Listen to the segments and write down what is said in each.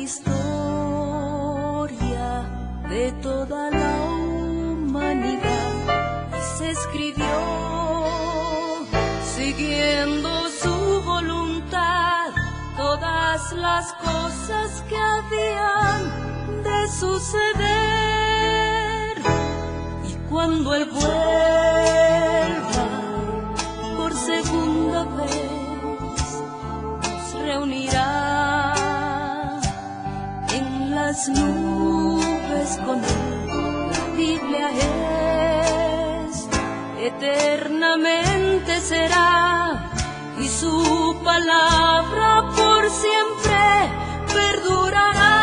historia de toda la humanidad y se escribió siguiendo su voluntad todas las cosas que habían de suceder. Y cuando Él vuelva por segunda vez, nos reunirá en las nubes con Él. La Biblia es, eternamente será, y su palabra por siempre perdurará.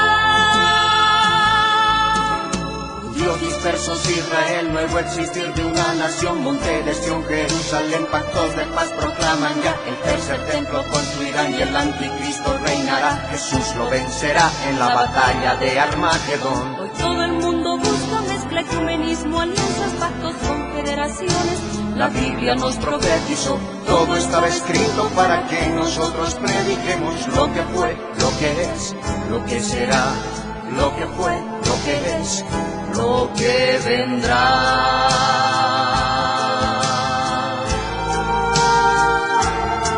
Judíos dispersos, Israel, nuevo existir de una nación, monte de Sión, Jerusalén, pactos de paz proclaman ya. El tercer templo construirán y el anticristo reinará. Jesús lo vencerá en la batalla de Armagedón. Hoy todo el mundo busca mezcla, ecumenismo, alianzas, pactos, confederaciones. La Biblia nos profetizó, todo estaba escrito para que nosotros prediquemos lo que fue, lo que es, lo que será, lo que fue, lo que es, lo que vendrá.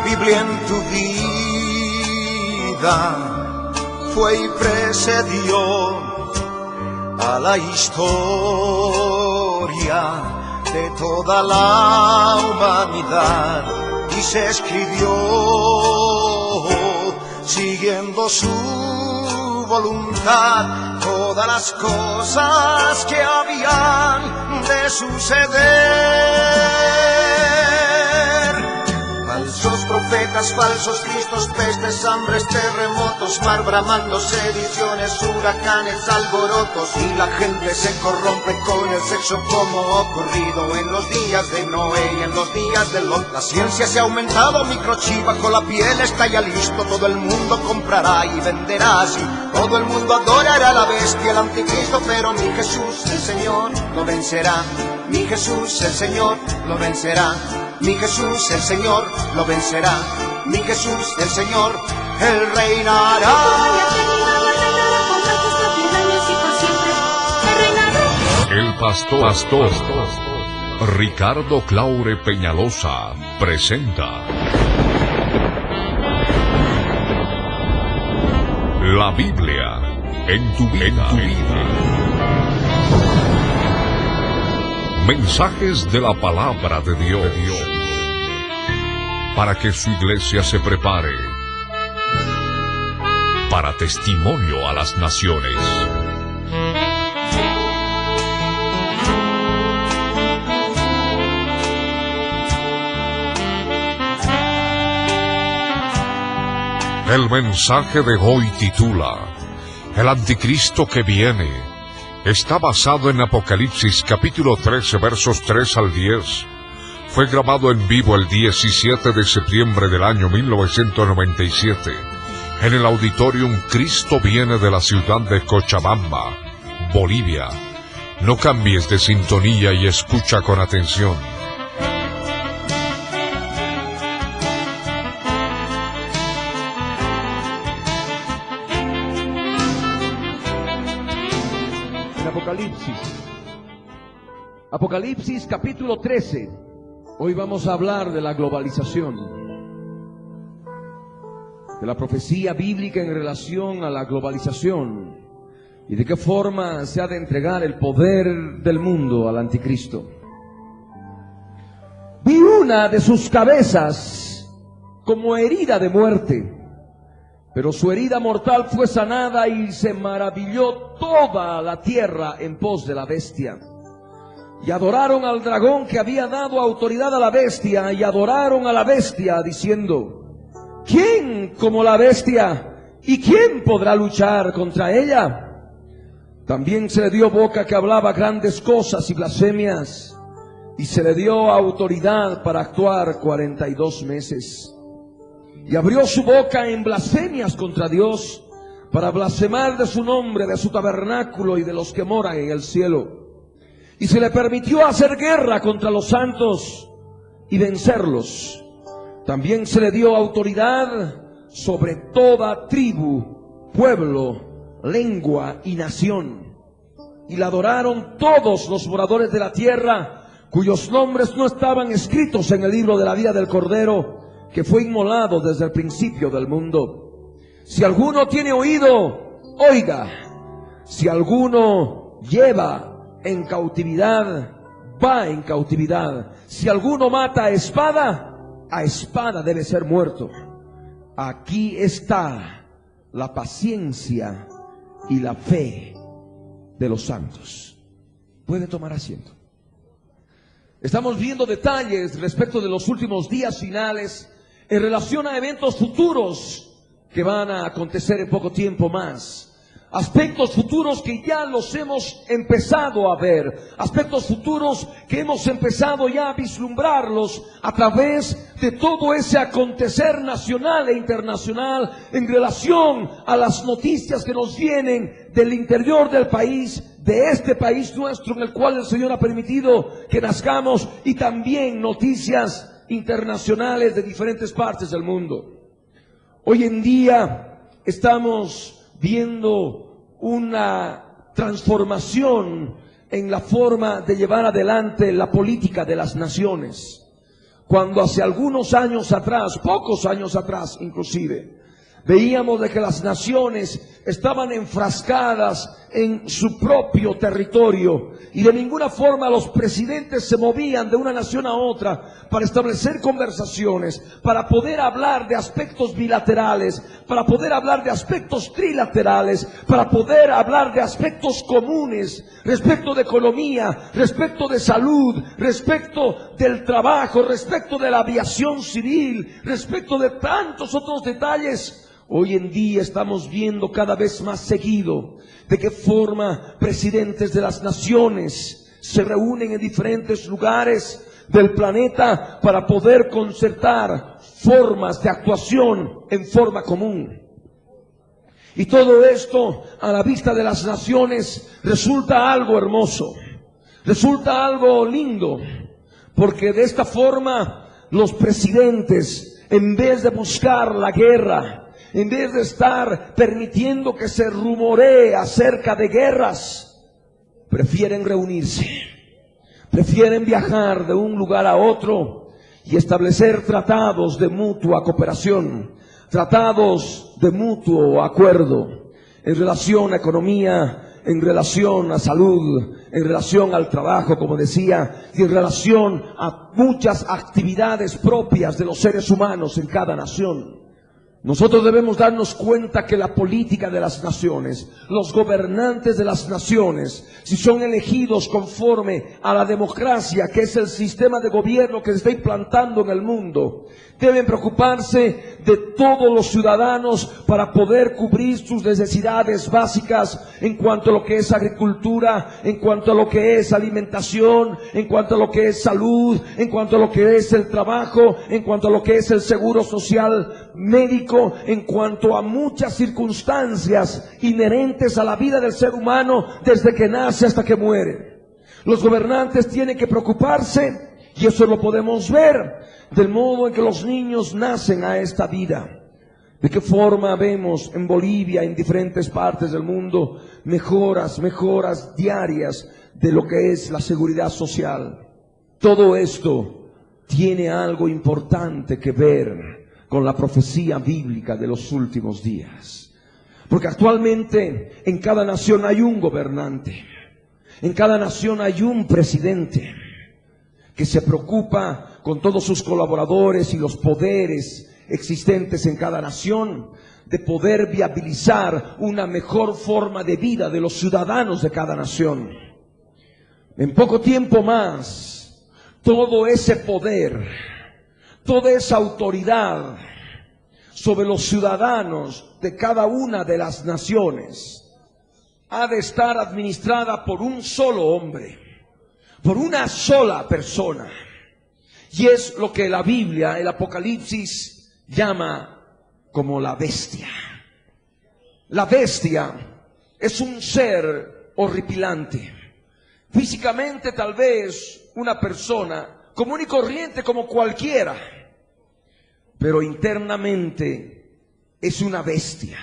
Biblia en tu vida fue y precedió a la historia de toda la humanidad y se escribió siguiendo su voluntad todas las cosas que habían de suceder. Falsos profetas, falsos cristos, pestes, hambres, terremotos, mar bramando, sediciones, huracanes, alborotos, y la gente se corrompe con el sexo como ocurrido en los días de Noé y en los días de Lot. La ciencia se ha aumentado, microchip bajo la piel está ya listo, todo el mundo comprará y venderá así, todo el mundo adorará a la bestia, el anticristo, pero mi Jesús el Señor lo vencerá, mi Jesús el Señor lo vencerá. Mi Jesús el Señor lo vencerá, mi Jesús el Señor, Él reinará. El pastor Ricardo Claure Peñalosa presenta La Biblia en tu vida. Mensajes de la palabra de Dios para que su iglesia se prepare para testimonio a las naciones. El mensaje de hoy titula El anticristo que viene. Está basado en Apocalipsis capítulo 13 versos 3 al 10. Fue grabado en vivo el 17 de septiembre del año 1997 en el Auditorium Cristo Viene de la ciudad de Cochabamba, Bolivia. No cambies de sintonía y escucha con atención. Apocalipsis capítulo 13. Hoy vamos a hablar de la globalización, de la profecía bíblica en relación a la globalización y de qué forma se ha de entregar el poder del mundo al anticristo. Vi una de sus cabezas como herida de muerte, pero su herida mortal fue sanada y se maravilló toda la tierra en pos de la bestia. Y adoraron al dragón que había dado autoridad a la bestia, y adoraron a la bestia diciendo: ¿quién como la bestia? ¿Y quién podrá luchar contra ella? También se le dio boca que hablaba grandes cosas y blasfemias, y se le dio autoridad para actuar 42 meses. Y abrió su boca en blasfemias contra Dios, para blasfemar de su nombre, de su tabernáculo y de los que moran en el cielo. Y se le permitió hacer guerra contra los santos y vencerlos. También se le dio autoridad sobre toda tribu, pueblo, lengua y nación. Y la adoraron todos los moradores de la tierra, cuyos nombres no estaban escritos en el libro de la vida del Cordero, que fue inmolado desde el principio del mundo. Si alguno tiene oído, oiga. Si alguno lleva en cautividad, va en cautividad. Si alguno mata a espada debe ser muerto. Aquí está la paciencia y la fe de los santos. Puede tomar asiento. Estamos viendo detalles respecto de los últimos días finales en relación a eventos futuros que van a acontecer en poco tiempo más. Aspectos futuros que ya los hemos empezado a ver, aspectos futuros que hemos empezado ya a vislumbrarlos a través de todo ese acontecer nacional e internacional en relación a las noticias que nos vienen del interior del país, de este país nuestro en el cual el Señor ha permitido que nazcamos, y también noticias internacionales de diferentes partes del mundo. Hoy en día estamos viendo una transformación en la forma de llevar adelante la política de las naciones. Cuando hace algunos años atrás, pocos años atrás inclusive, veíamos de que las naciones estaban enfrascadas en su propio territorio y de ninguna forma los presidentes se movían de una nación a otra para establecer conversaciones, para poder hablar de aspectos bilaterales, para poder hablar de aspectos trilaterales, para poder hablar de aspectos comunes respecto de economía, respecto de salud, respecto del trabajo, respecto de la aviación civil, respecto de tantos otros detalles. Hoy en día estamos viendo cada vez más seguido de qué forma presidentes de las naciones se reúnen en diferentes lugares del planeta para poder concertar formas de actuación en forma común. Y todo esto a la vista de las naciones resulta algo hermoso, resulta algo lindo, porque de esta forma los presidentes, en vez de buscar la guerra, en vez de estar permitiendo que se rumoree acerca de guerras, prefieren reunirse, prefieren viajar de un lugar a otro y establecer tratados de mutua cooperación, tratados de mutuo acuerdo en relación a economía, en relación a salud, en relación al trabajo, como decía, y en relación a muchas actividades propias de los seres humanos en cada nación. Nosotros debemos darnos cuenta que la política de las naciones, los gobernantes de las naciones, si son elegidos conforme a la democracia, que es el sistema de gobierno que se está implantando en el mundo, deben preocuparse de todos los ciudadanos para poder cubrir sus necesidades básicas en cuanto a lo que es agricultura, en cuanto a lo que es alimentación, en cuanto a lo que es salud, en cuanto a lo que es el trabajo, en cuanto a lo que es el seguro social médico, en cuanto a muchas circunstancias inherentes a la vida del ser humano desde que nace hasta que muere. Los gobernantes tienen que preocuparse, y eso lo podemos ver, del modo en que los niños nacen a esta vida. De qué forma vemos en Bolivia, en diferentes partes del mundo, mejoras diarias de lo que es la seguridad social. Todo esto tiene algo importante que ver con la profecía bíblica de los últimos días. Porque actualmente en cada nación hay un gobernante, en cada nación hay un presidente que se preocupa con todos sus colaboradores y los poderes existentes en cada nación de poder viabilizar una mejor forma de vida de los ciudadanos de cada nación. En poco tiempo más, todo ese poder, toda esa autoridad sobre los ciudadanos de cada una de las naciones ha de estar administrada por un solo hombre, por una sola persona. Y es lo que la Biblia, el Apocalipsis, llama como la bestia. La bestia es un ser horripilante. Físicamente tal vez una persona común y corriente como cualquiera, pero internamente es una bestia.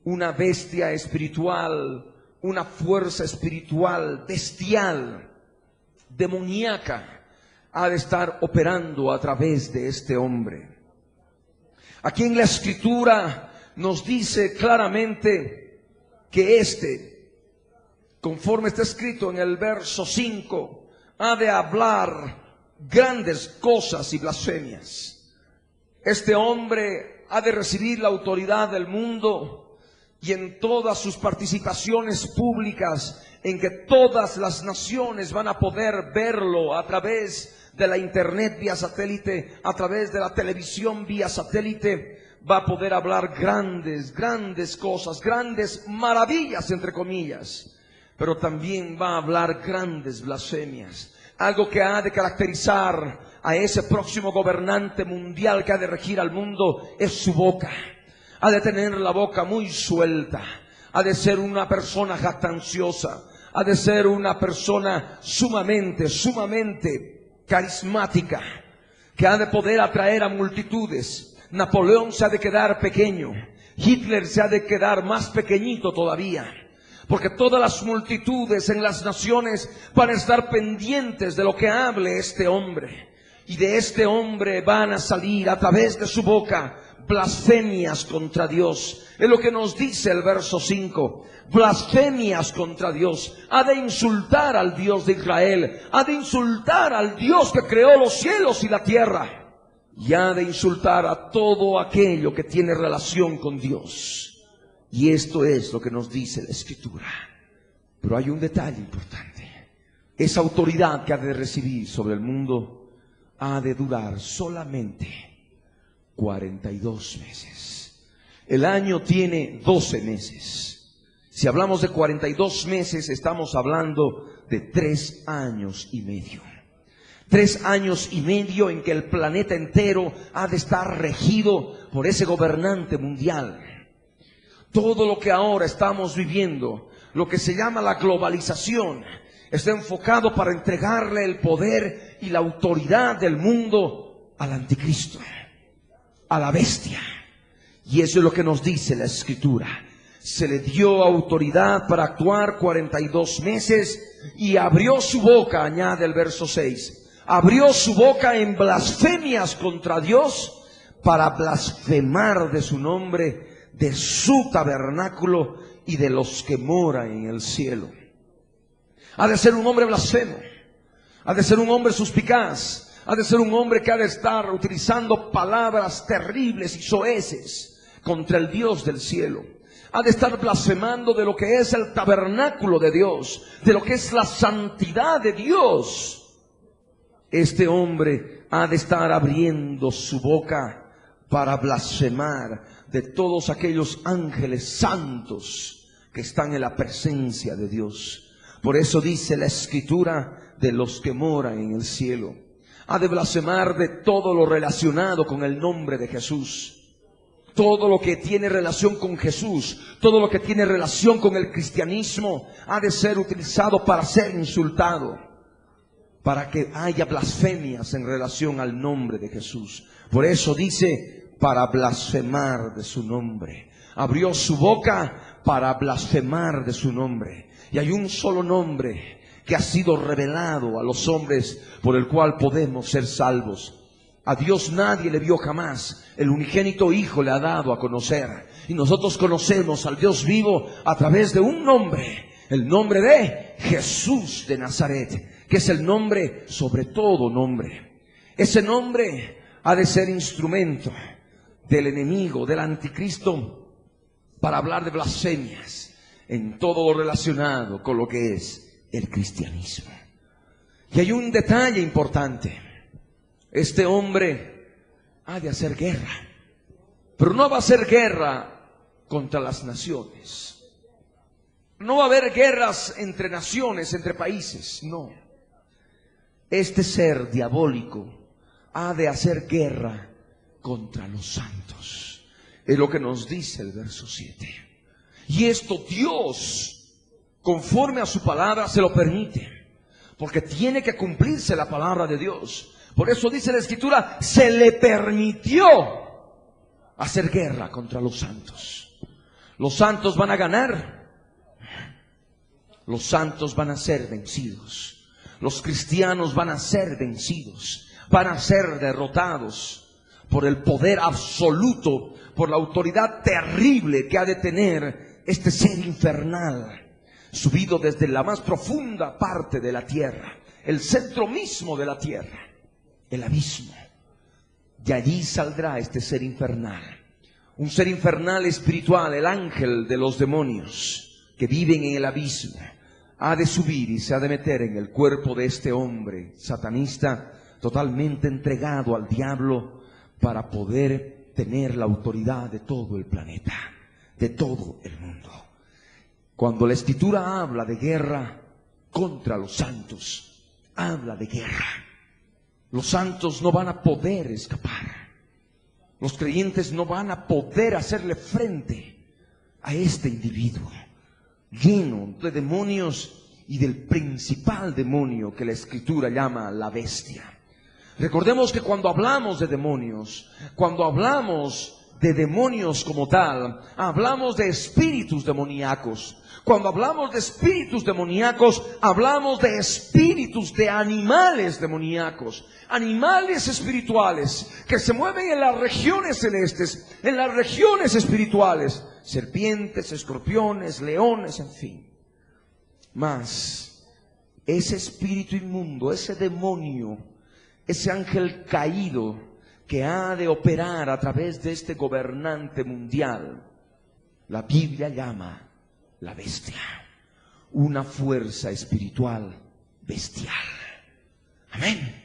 una bestia espiritual, una fuerza espiritual, bestial, demoníaca, ha de estar operando a través de este hombre. Aquí en la Escritura nos dice claramente que conforme está escrito en el verso 5, ha de hablar grandes cosas y blasfemias. Este hombre ha de recibir la autoridad del mundo y en todas sus participaciones públicas, en que todas las naciones van a poder verlo a través de la internet vía satélite, a través de la televisión vía satélite, va a poder hablar grandes cosas, grandes maravillas entre comillas, pero también va a hablar grandes blasfemias. Algo que ha de caracterizar a ese próximo gobernante mundial que ha de regir al mundo es su boca. Ha de tener la boca muy suelta, ha de ser una persona jactanciosa, ha de ser una persona sumamente carismática, que ha de poder atraer a multitudes. Napoleón se ha de quedar pequeño, Hitler se ha de quedar más pequeñito todavía, porque todas las multitudes en las naciones van a estar pendientes de lo que hable este hombre, y de este hombre van a salir a través de su boca blasfemias contra Dios. Es lo que nos dice el verso 5. Blasfemias contra Dios. Ha de insultar al Dios de Israel. Ha de insultar al Dios que creó los cielos y la tierra. Y ha de insultar a todo aquello que tiene relación con Dios. Y esto es lo que nos dice la Escritura. Pero hay un detalle importante. Esa autoridad que ha de recibir sobre el mundo ha de durar solamente 42 meses. El año tiene 12 meses. Si hablamos de 42 meses, estamos hablando de 3 años y medio. 3 años y medio en que el planeta entero ha de estar regido por ese gobernante mundial. Todo lo que ahora estamos viviendo, lo que se llama la globalización, está enfocado para entregarle el poder y la autoridad del mundo al anticristo, a la bestia. Y eso es lo que nos dice la Escritura. Se le dio autoridad para actuar 42 meses y abrió su boca, añade el verso 6, abrió su boca en blasfemias contra Dios para blasfemar de su nombre, de su tabernáculo y de los que moran en el cielo. Ha de ser un hombre blasfemo, ha de ser un hombre suspicaz, ha de ser un hombre que ha de estar utilizando palabras terribles y soeces contra el Dios del cielo. Ha de estar blasfemando de lo que es el tabernáculo de Dios, de lo que es la santidad de Dios. Este hombre ha de estar abriendo su boca para blasfemar de todos aquellos ángeles santos que están en la presencia de Dios. Por eso dice la Escritura, de los que moran en el cielo. Ha de blasfemar de todo lo relacionado con el nombre de Jesús. Todo lo que tiene relación con Jesús, todo lo que tiene relación con el cristianismo, ha de ser utilizado para ser insultado, para que haya blasfemias en relación al nombre de Jesús. Por eso dice, para blasfemar de su nombre. Abrió su boca para blasfemar de su nombre. Y hay un solo nombre que ha sido revelado a los hombres por el cual podemos ser salvos. A Dios nadie le vio jamás, el unigénito Hijo le ha dado a conocer. Y nosotros conocemos al Dios vivo a través de un nombre, el nombre de Jesús de Nazaret, que es el nombre sobre todo nombre. Ese nombre ha de ser instrumento del enemigo, del anticristo, para hablar de blasfemias en todo lo relacionado con lo que es el cristianismo. Y hay un detalle importante. Este hombre ha de hacer guerra, pero no va a hacer guerra contra las naciones. No va a haber guerras entre naciones, entre países, no. Este ser diabólico ha de hacer guerra contra los santos. Es lo que nos dice el verso 7. Y esto Dios, conforme a su palabra, se lo permite, porque tiene que cumplirse la palabra de Dios. Por eso dice la Escritura, se le permitió hacer guerra contra los santos. Los santos van a ganar. Los santos van a ser vencidos. Los cristianos van a ser vencidos. Van a ser derrotados por el poder absoluto, por la autoridad terrible que ha de tener este ser infernal, subido desde la más profunda parte de la tierra, el centro mismo de la tierra, el abismo. De allí saldrá este ser infernal, un ser infernal espiritual, el ángel de los demonios que viven en el abismo. Ha de subir y se ha de meter en el cuerpo de este hombre satanista, totalmente entregado al diablo, para poder tener la autoridad de todo el planeta, de todo el mundo. Cuando la Escritura habla de guerra contra los santos, habla de guerra. Los santos no van a poder escapar. Los creyentes no van a poder hacerle frente a este individuo lleno de demonios y del principal demonio que la Escritura llama la bestia. Recordemos que cuando hablamos de demonios como tal, hablamos de espíritus demoníacos. Cuando hablamos de espíritus demoníacos, hablamos de espíritus de animales demoníacos, animales espirituales que se mueven en las regiones celestes, en las regiones espirituales, serpientes, escorpiones, leones, en fin. Mas ese espíritu inmundo, ese demonio, ese ángel caído que ha de operar a través de este gobernante mundial, la Biblia llama la bestia, una fuerza espiritual bestial. Amén.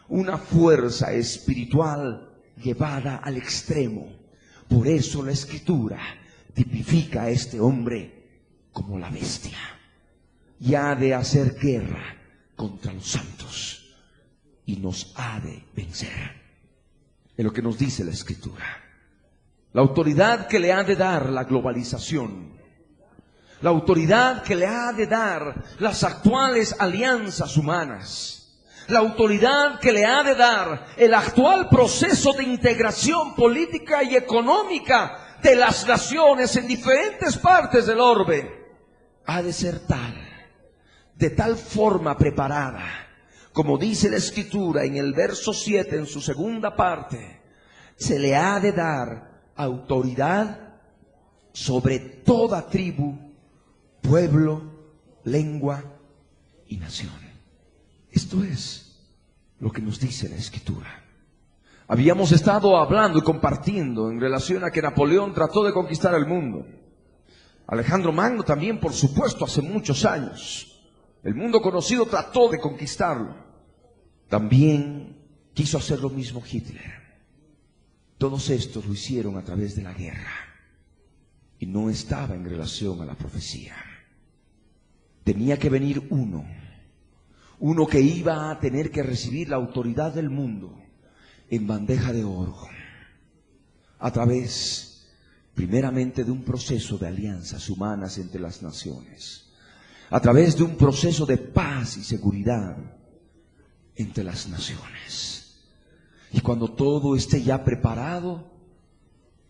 Una fuerza espiritual llevada al extremo. Por eso la Escritura tipifica a este hombre como la bestia. Y ha de hacer guerra contra los santos y nos ha de vencer. Es lo que nos dice la Escritura. La autoridad que le ha de dar la globalización, la autoridad que le ha de dar las actuales alianzas humanas, la autoridad que le ha de dar el actual proceso de integración política y económica de las naciones en diferentes partes del orbe, ha de ser tal, de tal forma preparada, como dice la Escritura en el verso 7, en su segunda parte, se le ha de dar autoridad sobre toda tribu, pueblo, lengua y nación. Esto es lo que nos dice la Escritura. Habíamos estado hablando y compartiendo en relación a que Napoleón trató de conquistar el mundo. Alejandro Magno también, por supuesto, hace muchos años. El mundo conocido trató de conquistarlo. También quiso hacer lo mismo Hitler. Todos estos lo hicieron a través de la guerra. Y no estaba en relación a la profecía. Tenía que venir uno que iba a tener que recibir la autoridad del mundo en bandeja de oro, a través primeramente de un proceso de alianzas humanas entre las naciones, a través de un proceso de paz y seguridad entre las naciones. Y cuando todo esté ya preparado,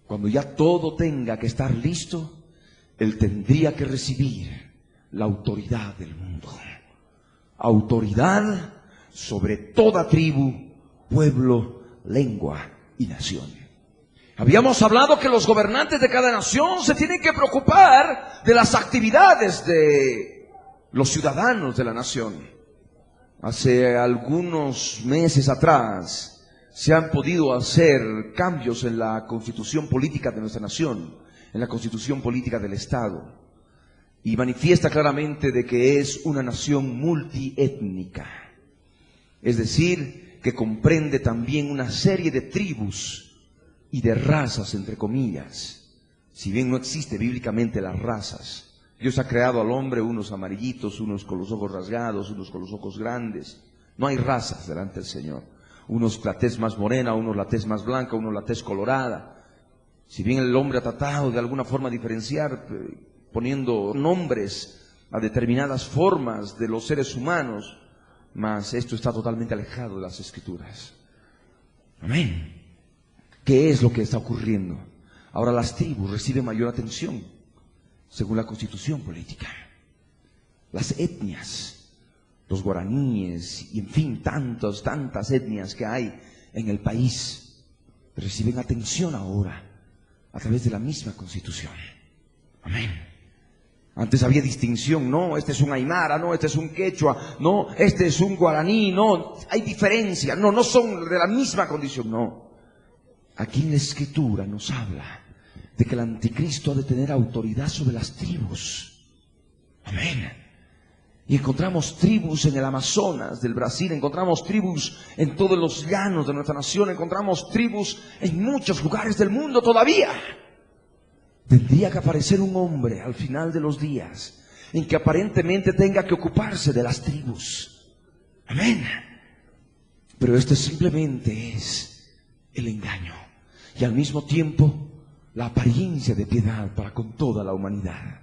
cuando ya todo tenga que estar listo, él tendría que recibir la autoridad del mundo. Autoridad sobre toda tribu, pueblo, lengua y nación. Habíamos hablado que los gobernantes de cada nación se tienen que preocupar de las actividades de los ciudadanos de la nación. Hace algunos meses atrás se han podido hacer cambios en la constitución política de nuestra nación, en la constitución política del Estado. Y manifiesta claramente de que es una nación multiétnica, es decir, que comprende también una serie de tribus y de razas, entre comillas. Si bien no existe bíblicamente las razas, Dios ha creado al hombre unos amarillitos, unos con los ojos rasgados, unos con los ojos grandes. No hay razas delante del Señor. Unos la tez más morena, unos la tez más blanca, unos la tez colorada. Si bien el hombre ha tratado de alguna forma diferenciar, poniendo nombres a determinadas formas de los seres humanos, mas esto está totalmente alejado de las Escrituras. Amén. ¿Qué es lo que está ocurriendo? Ahora las tribus reciben mayor atención. según la constitución política. Las etnias, los guaraníes y en fin, tantas etnias que hay en el país reciben atención ahora a través de la misma constitución. Amén. Antes había distinción, no, este es un aymara, no, este es un quechua, no, este es un guaraní, no, hay diferencia, no son de la misma condición, no. Aquí en la Escritura nos habla de que el anticristo ha de tener autoridad sobre las tribus. Amén. Y encontramos tribus en el Amazonas del Brasil, encontramos tribus en todos los llanos de nuestra nación, encontramos tribus en muchos lugares del mundo todavía. Tendría que aparecer un hombre al final de los días en que aparentemente tenga que ocuparse de las tribus. Amén. Pero este simplemente es el engaño y al mismo tiempo la apariencia de piedad para con toda la humanidad.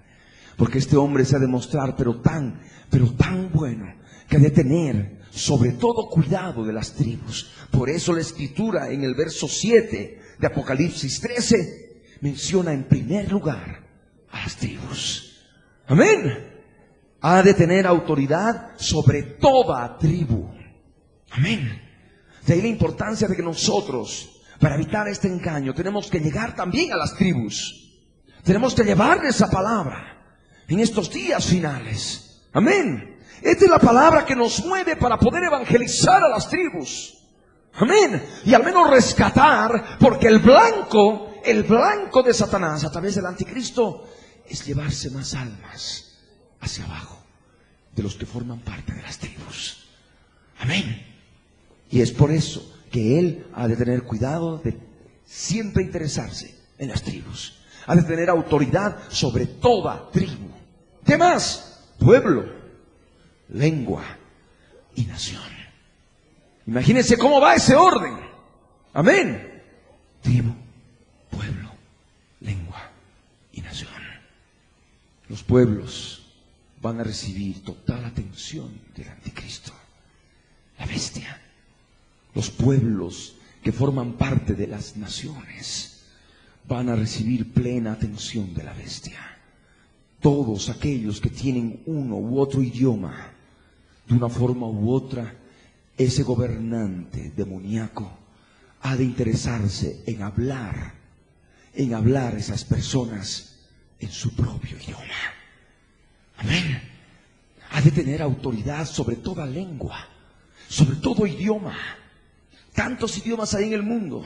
Porque este hombre se ha de mostrar pero tan bueno que ha de tener sobre todo cuidado de las tribus. Por eso la Escritura en el verso 7 de Apocalipsis 13 menciona en primer lugar a las tribus. Amén. Ha de tener autoridad sobre toda tribu. Amén. De ahí la importancia de que nosotros, para evitar este engaño, tenemos que llegar también a las tribus. Tenemos que llevarles esa palabra en estos días finales. Amén. Esta es la palabra que nos mueve para poder evangelizar a las tribus. Amén. Y al menos rescatar, porque el blanco de Satanás a través del anticristo es llevarse más almas hacia abajo de los que forman parte de las tribus. Amén. Y es por eso que él ha de tener cuidado de siempre interesarse en las tribus. Ha de tener autoridad sobre toda tribu. ¿Qué más? Pueblo, lengua y nación. Imagínense cómo va ese orden. Amén. Tribu, pueblo, lengua y nación. Los pueblos van a recibir total atención del anticristo, la bestia. Los pueblos que forman parte de las naciones van a recibir plena atención de la bestia. Todos aquellos que tienen uno u otro idioma, de una forma u otra, ese gobernante demoníaco ha de interesarse en hablar a esas personas en su propio idioma. Amén. Ha de tener autoridad sobre toda lengua, sobre todo idioma. Tantos idiomas hay en el mundo.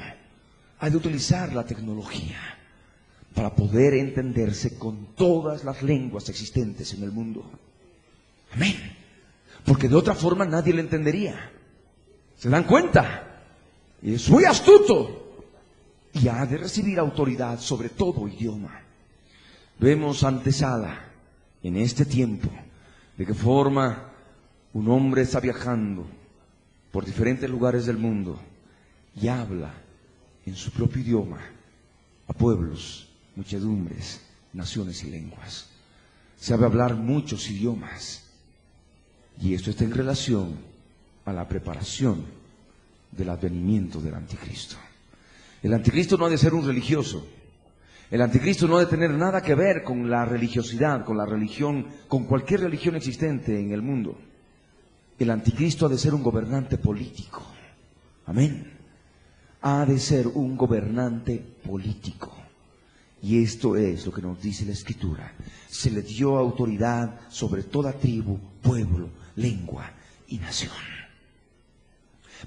Ha de utilizar la tecnología para poder entenderse con todas las lenguas existentes en el mundo. Amén. Porque de otra forma nadie le entendería. ¿Se dan cuenta? Y es muy astuto. Y ha de recibir autoridad sobre todo idioma. Vemos antesala en este tiempo de qué forma un hombre está viajando por diferentes lugares del mundo y habla en su propio idioma a pueblos, muchedumbres, naciones y lenguas. Sabe hablar muchos idiomas y esto está en relación a la preparación del advenimiento del anticristo. El anticristo no ha de ser un religioso. El anticristo no ha de tener nada que ver con la religiosidad, con la religión, con cualquier religión existente en el mundo. El anticristo ha de ser un gobernante político. Amén. Ha de ser un gobernante político. Y esto es lo que nos dice la Escritura. Se le dio autoridad sobre toda tribu, pueblo, lengua y nación.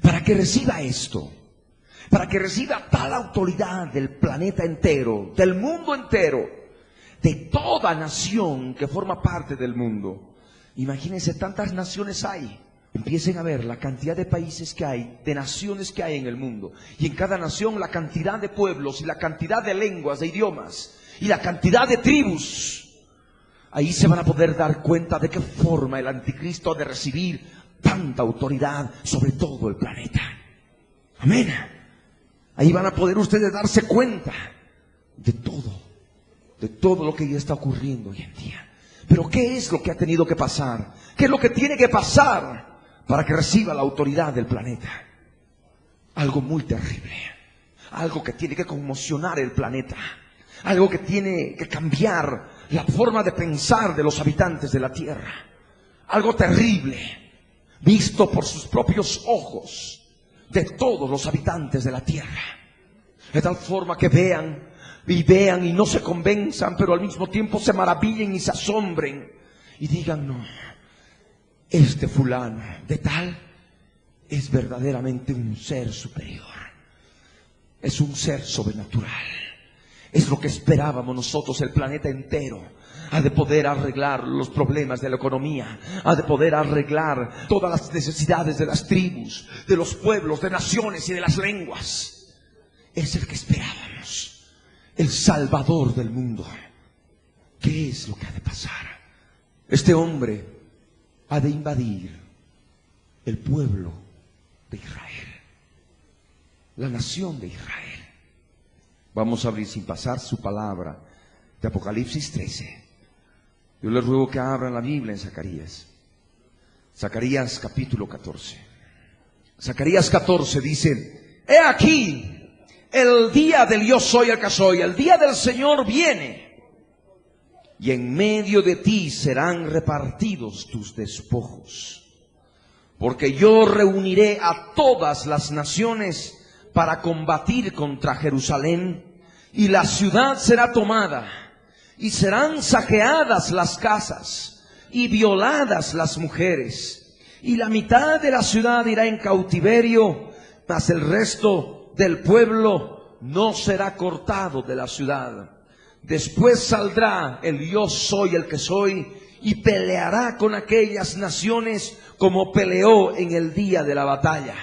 Para que reciba esto, para que reciba tal autoridad del planeta entero, del mundo entero, de toda nación que forma parte del mundo. Imagínense, tantas naciones hay. Empiecen a ver la cantidad de países que hay, de naciones que hay en el mundo. Y en cada nación la cantidad de pueblos y la cantidad de lenguas, de idiomas y la cantidad de tribus. Ahí se van a poder dar cuenta de qué forma el anticristo ha de recibir tanta autoridad sobre todo el planeta. Amén. Ahí van a poder ustedes darse cuenta de todo lo que ya está ocurriendo hoy en día. Pero ¿qué es lo que ha tenido que pasar? ¿Qué es lo que tiene que pasar para que reciba la autoridad del planeta? Algo muy terrible, algo que tiene que conmocionar el planeta, algo que tiene que cambiar la forma de pensar de los habitantes de la tierra. Algo terrible, visto por sus propios ojos de todos los habitantes de la tierra. De tal forma que vean y no se convenzan, pero al mismo tiempo se maravillen y se asombren y digan: no, este fulano de tal es verdaderamente un ser superior, es un ser sobrenatural. Es lo que esperábamos nosotros. El planeta entero ha de poder arreglar los problemas de la economía, ha de poder arreglar todas las necesidades de las tribus, de los pueblos, de naciones y de las lenguas. Es el que esperábamos, el Salvador del mundo. ¿Qué es lo que ha de pasar? Este hombre ha de invadir el pueblo de Israel, la nación de Israel. Vamos a abrir sin pasar su palabra de Apocalipsis 13. Yo les ruego que abran la Biblia en Zacarías. Zacarías capítulo 14. Zacarías 14 dice: he aquí, el día del yo soy el que soy, el día del Señor viene, y en medio de ti serán repartidos tus despojos. Porque yo reuniré a todas las naciones para combatir contra Jerusalén, y la ciudad será tomada, y serán saqueadas las casas, y violadas las mujeres, y la mitad de la ciudad irá en cautiverio, mas el resto del pueblo no será cortado de la ciudad. Después saldrá el yo soy el que soy, y peleará con aquellas naciones como peleó en el día de la batalla.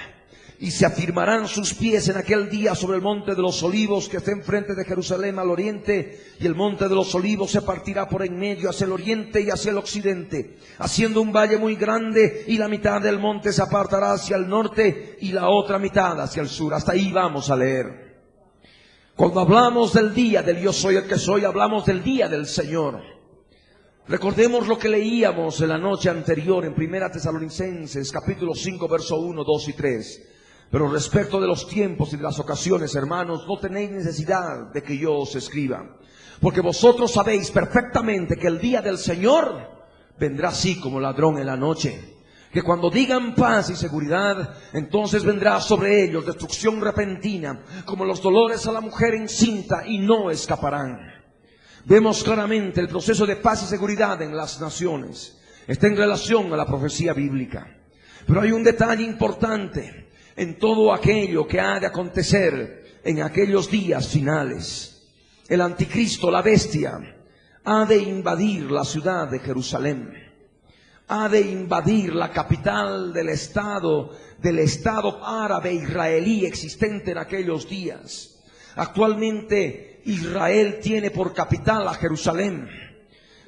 Y se afirmarán sus pies en aquel día sobre el monte de los olivos que está enfrente de Jerusalén al oriente, y el monte de los olivos se partirá por en medio hacia el oriente y hacia el occidente, haciendo un valle muy grande, y la mitad del monte se apartará hacia el norte y la otra mitad hacia el sur. Hasta ahí vamos a leer. Cuando hablamos del día del yo soy el que soy, hablamos del día del Señor. Recordemos lo que leíamos en la noche anterior en 1 Tesalonicenses capítulo 5 verso 1, 2 y 3. Pero respecto de los tiempos y de las ocasiones, hermanos, no tenéis necesidad de que yo os escriba, porque vosotros sabéis perfectamente que el día del Señor vendrá así como ladrón en la noche. Que cuando digan paz y seguridad, entonces vendrá sobre ellos destrucción repentina, como los dolores a la mujer encinta, y no escaparán. Vemos claramente el proceso de paz y seguridad en las naciones. Está en relación a la profecía bíblica. Pero hay un detalle importante en todo aquello que ha de acontecer en aquellos días finales. El anticristo, la bestia, ha de invadir la ciudad de Jerusalén, ha de invadir la capital del estado árabe israelí existente en aquellos días. Actualmente Israel tiene por capital a Jerusalén,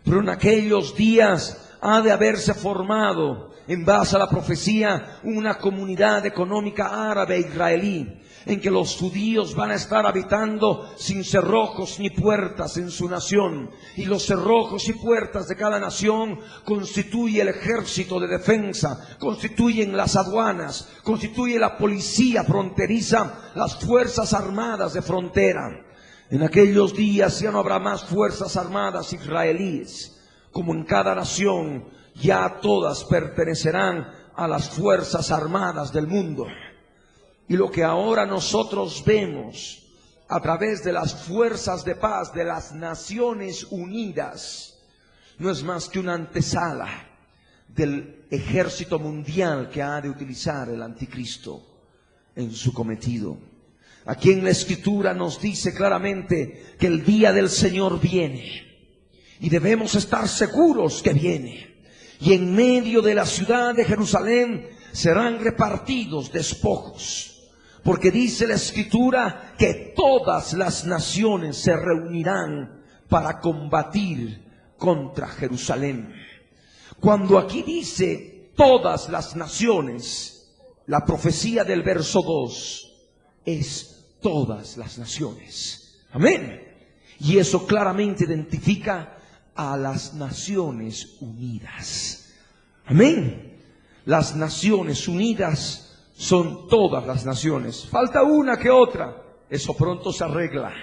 pero en aquellos días ha de haberse formado, en base a la profecía, una comunidad económica árabe israelí, en que los judíos van a estar habitando sin cerrojos ni puertas en su nación, y los cerrojos y puertas de cada nación constituye el ejército de defensa, constituyen las aduanas, constituye la policía fronteriza, las fuerzas armadas de frontera. En aquellos días ya no habrá más fuerzas armadas israelíes. Como en cada nación, ya todas pertenecerán a las fuerzas armadas del mundo. Y lo que ahora nosotros vemos a través de las fuerzas de paz de las Naciones Unidas no es más que una antesala del ejército mundial que ha de utilizar el anticristo en su cometido. Aquí en la Escritura nos dice claramente que el día del Señor viene. Y debemos estar seguros que viene. Y en medio de la ciudad de Jerusalén serán repartidos despojos. Porque dice la Escritura que todas las naciones se reunirán para combatir contra Jerusalén. Cuando aquí dice todas las naciones, la profecía del verso 2 es todas las naciones. Amén. Y eso claramente identifica a las Naciones Unidas. Amén. Las Naciones Unidas son todas las naciones. Falta una que otra. Eso pronto se arregla.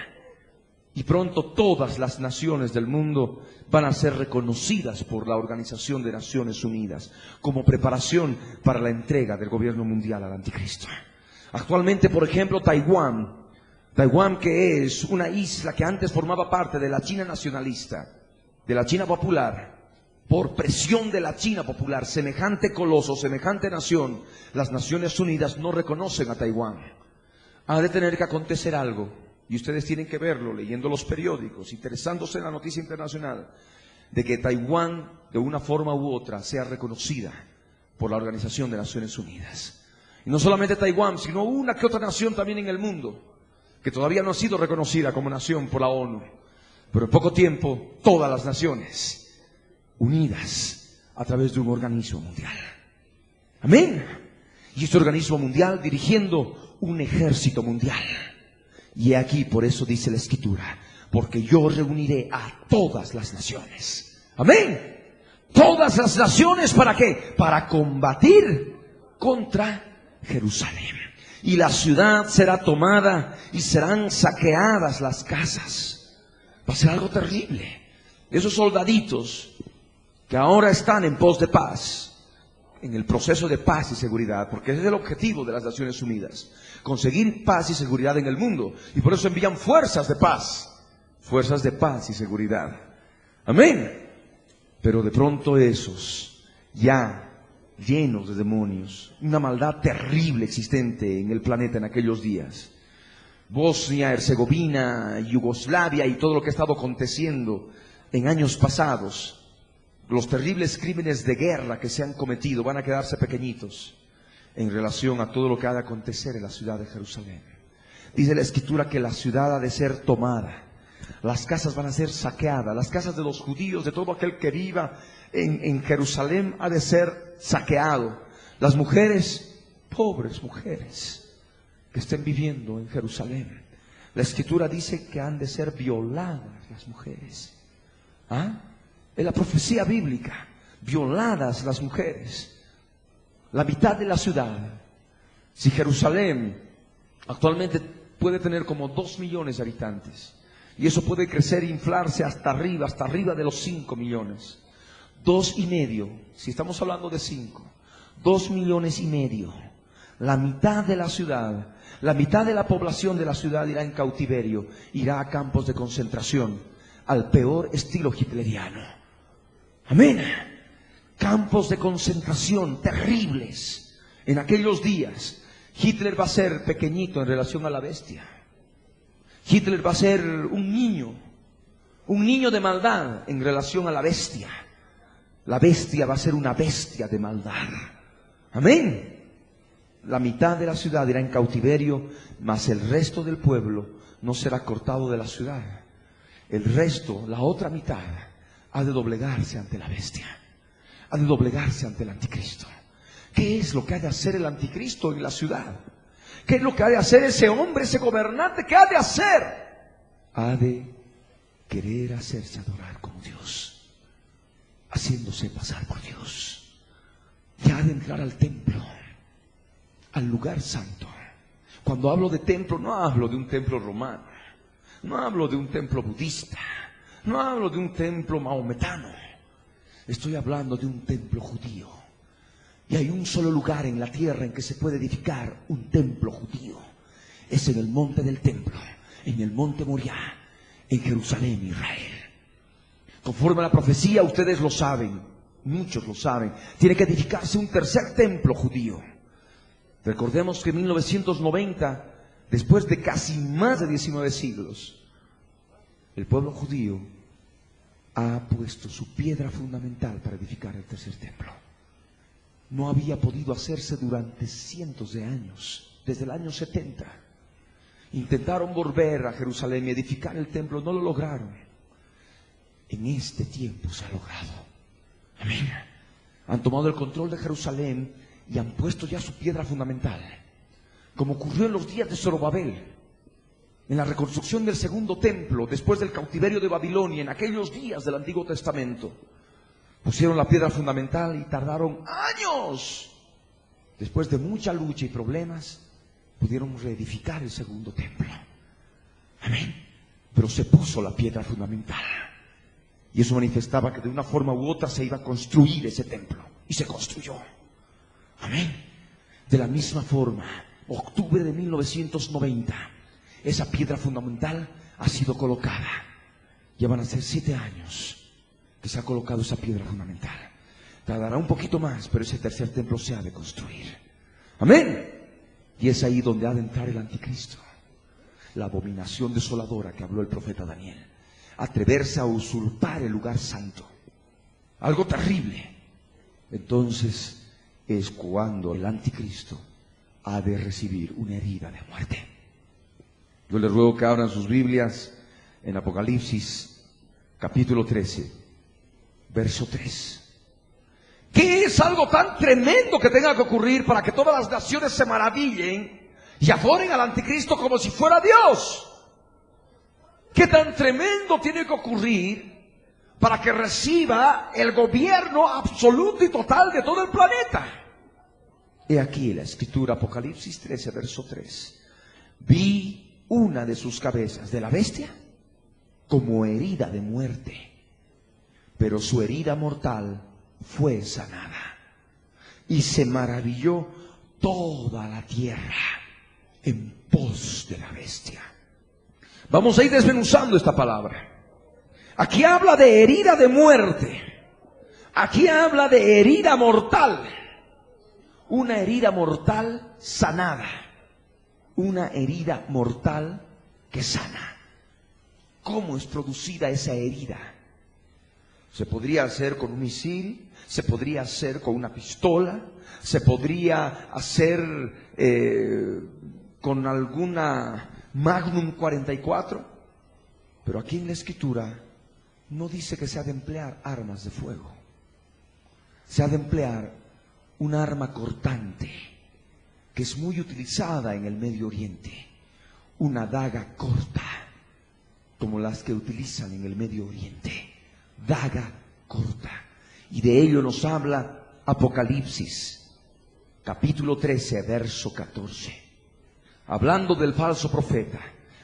Y pronto todas las naciones del mundo van a ser reconocidas por la Organización de Naciones Unidas como preparación para la entrega del gobierno mundial al anticristo. Actualmente, por ejemplo, Taiwán, que es una isla que antes formaba parte de la China nacionalista, de la China popular, por presión de la China popular, semejante coloso, semejante nación, las Naciones Unidas no reconocen a Taiwán. Ha de tener que acontecer algo. Y ustedes tienen que verlo, leyendo los periódicos, interesándose en la noticia internacional, de que Taiwán, de una forma u otra, sea reconocida por la Organización de Naciones Unidas. Y no solamente Taiwán, sino una que otra nación también en el mundo, que todavía no ha sido reconocida como nación por la ONU. Pero en poco tiempo, todas las naciones unidas a través de un organismo mundial. Amén. Y este organismo mundial dirigiendo un ejército mundial. Y aquí por eso dice la Escritura, porque yo reuniré a todas las naciones. Amén. Todas las naciones, ¿para qué? Para combatir contra Jerusalén. Y la ciudad será tomada y serán saqueadas las casas. Va a ser algo terrible. Esos soldaditos que ahora están en pos de paz, en el proceso de paz y seguridad, porque ese es el objetivo de las Naciones Unidas, conseguir paz y seguridad en el mundo, y por eso envían fuerzas de paz y seguridad. Amén. Pero de pronto esos, ya llenos de demonios, una maldad terrible existente en el planeta en aquellos días, Bosnia, Herzegovina, Yugoslavia y todo lo que ha estado aconteciendo en años pasados, los terribles crímenes de guerra que se han cometido van a quedarse pequeñitos en relación a todo lo que ha de acontecer en la ciudad de Jerusalén. Dice la Escritura que la ciudad ha de ser tomada, las casas van a ser saqueadas, las casas de los judíos, de todo aquel que viva en Jerusalén ha de ser saqueado. Las mujeres, pobres mujeres que estén viviendo en Jerusalén, la Escritura dice que han de ser violadas las mujeres. ¿Ah? Es la profecía bíblica, violadas las mujeres. La mitad de la ciudad, si Jerusalén actualmente puede tener como 2 millones de habitantes, y eso puede crecer e inflarse hasta arriba de los 5 millones. 2,5, si estamos hablando de 5, 2,5 millones, la mitad de la ciudad, la mitad de la población de la ciudad irá en cautiverio, irá a campos de concentración, al peor estilo hitleriano. Amén. Campos de concentración terribles. En aquellos días, Hitler va a ser pequeñito en relación a la bestia. Hitler va a ser un niño de maldad en relación a la bestia. La bestia va a ser una bestia de maldad. Amén. La mitad de la ciudad irá en cautiverio, mas el resto del pueblo no será cortado de la ciudad. El resto, la otra mitad, ha de doblegarse ante la bestia, ha de doblegarse ante el anticristo. ¿Qué es lo que ha de hacer el anticristo en la ciudad? ¿Qué es lo que ha de hacer ese hombre, ese gobernante? ¿Qué ha de hacer? Ha de querer hacerse adorar como Dios, haciéndose pasar por Dios. Y ha de entrar al templo, al lugar santo. Cuando hablo de templo, no hablo de un templo romano, no hablo de un templo budista, no hablo de un templo maometano. Estoy hablando de un templo judío. Y hay un solo lugar en la tierra en que se puede edificar un templo judío. Es en el monte del templo, en el monte Moriah, en Jerusalén, Israel. Conforme a la profecía, ustedes lo saben, muchos lo saben, tiene que edificarse un tercer templo judío. Recordemos que en 1990, después de casi más de 19 siglos, el pueblo judío ha puesto su piedra fundamental para edificar el tercer templo. No había podido hacerse durante cientos de años, desde el año 70. Intentaron volver a Jerusalén y edificar el templo, no lo lograron. En este tiempo se ha logrado. Amén. Han tomado el control de Jerusalén y han puesto ya su piedra fundamental, como ocurrió en los días de Zorobabel, en la reconstrucción del segundo templo, después del cautiverio de Babilonia, en aquellos días del Antiguo Testamento. Pusieron la piedra fundamental y tardaron años. Después de mucha lucha y problemas, pudieron reedificar el segundo templo. Amén. pero se puso la piedra fundamental. Y eso manifestaba que de una forma u otra se iba a construir ese templo. Y se construyó. Amén. De la misma forma, octubre de 1990, esa piedra fundamental ha sido colocada. Ya van a ser 7 años que se ha colocado esa piedra fundamental. Tardará un poquito más, pero ese tercer templo se ha de construir. Amén. Y es ahí donde ha de entrar el anticristo. La abominación desoladora que habló el profeta Daniel. Atreverse a usurpar el lugar santo. Algo terrible. Entonces es cuando el anticristo ha de recibir una herida de muerte. Yo les ruego que abran sus Biblias en Apocalipsis capítulo 13, verso 3. ¿Qué es algo tan tremendo que tenga que ocurrir para que todas las naciones se maravillen y adoren al anticristo como si fuera Dios? ¿Qué tan tremendo tiene que ocurrir para que reciba el gobierno absoluto y total de todo el planeta? He aquí la escritura, Apocalipsis 13, verso 3. Vi una de sus cabezas, de la bestia, como herida de muerte, pero su herida mortal fue sanada. Y se maravilló toda la tierra en pos de la bestia. Vamos a ir desmenuzando esta palabra. Aquí habla de herida de muerte. Aquí habla de herida mortal. Una herida mortal sanada. Una herida mortal que sana. ¿Cómo es producida esa herida? Se podría hacer con un misil, se podría hacer con una pistola, se podría hacer con alguna Magnum 44, pero aquí en la escritura no dice que se ha de emplear armas de fuego. Se ha de emplear un arma cortante que es muy utilizada en el Medio Oriente, una daga corta, como las que utilizan en el Medio Oriente, daga corta. Y de ello nos habla Apocalipsis, capítulo 13, verso 14. Hablando del falso profeta,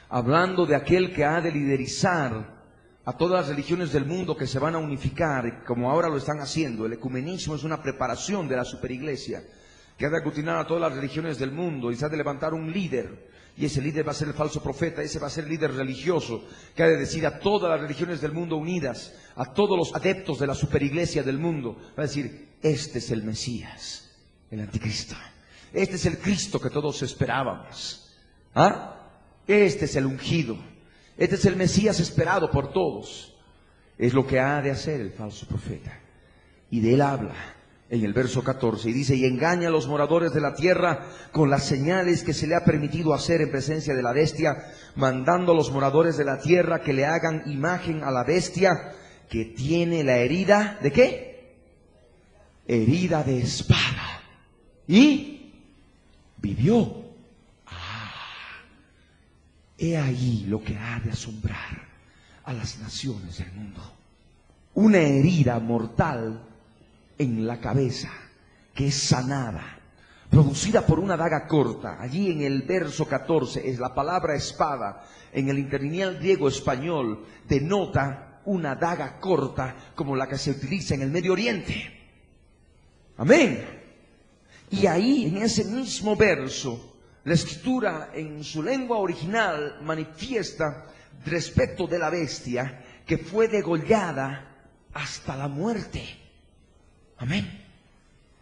hablando de aquel que ha de liderizar a todas las religiones del mundo que se van a unificar, como ahora lo están haciendo. El ecumenismo es una preparación de la superiglesia, que ha de aglutinar a todas las religiones del mundo y se ha de levantar un líder. Y ese líder va a ser el falso profeta, ese va a ser el líder religioso, que ha de decir a todas las religiones del mundo unidas, a todos los adeptos de la superiglesia del mundo, va a decir, este es el Mesías, el anticristo. Este es el Cristo que todos esperábamos. ¿Ah? Este es el ungido. Este es el Mesías esperado por todos. Es lo que ha de hacer el falso profeta. Y de él habla en el verso 14. Y dice, y engaña a los moradores de la tierra con las señales que se le ha permitido hacer en presencia de la bestia, mandando a los moradores de la tierra que le hagan imagen a la bestia que tiene la herida, ¿de qué? Herida de espada. Y vivió. He ahí lo que ha de asombrar a las naciones del mundo. Una herida mortal en la cabeza que es sanada, producida por una daga corta. Allí en el verso 14 es la palabra espada. En el interlineal griego español denota una daga corta como la que se utiliza en el Medio Oriente. Amén. Y ahí, en ese mismo verso, la escritura en su lengua original manifiesta respecto de la bestia que fue degollada hasta la muerte. Amén.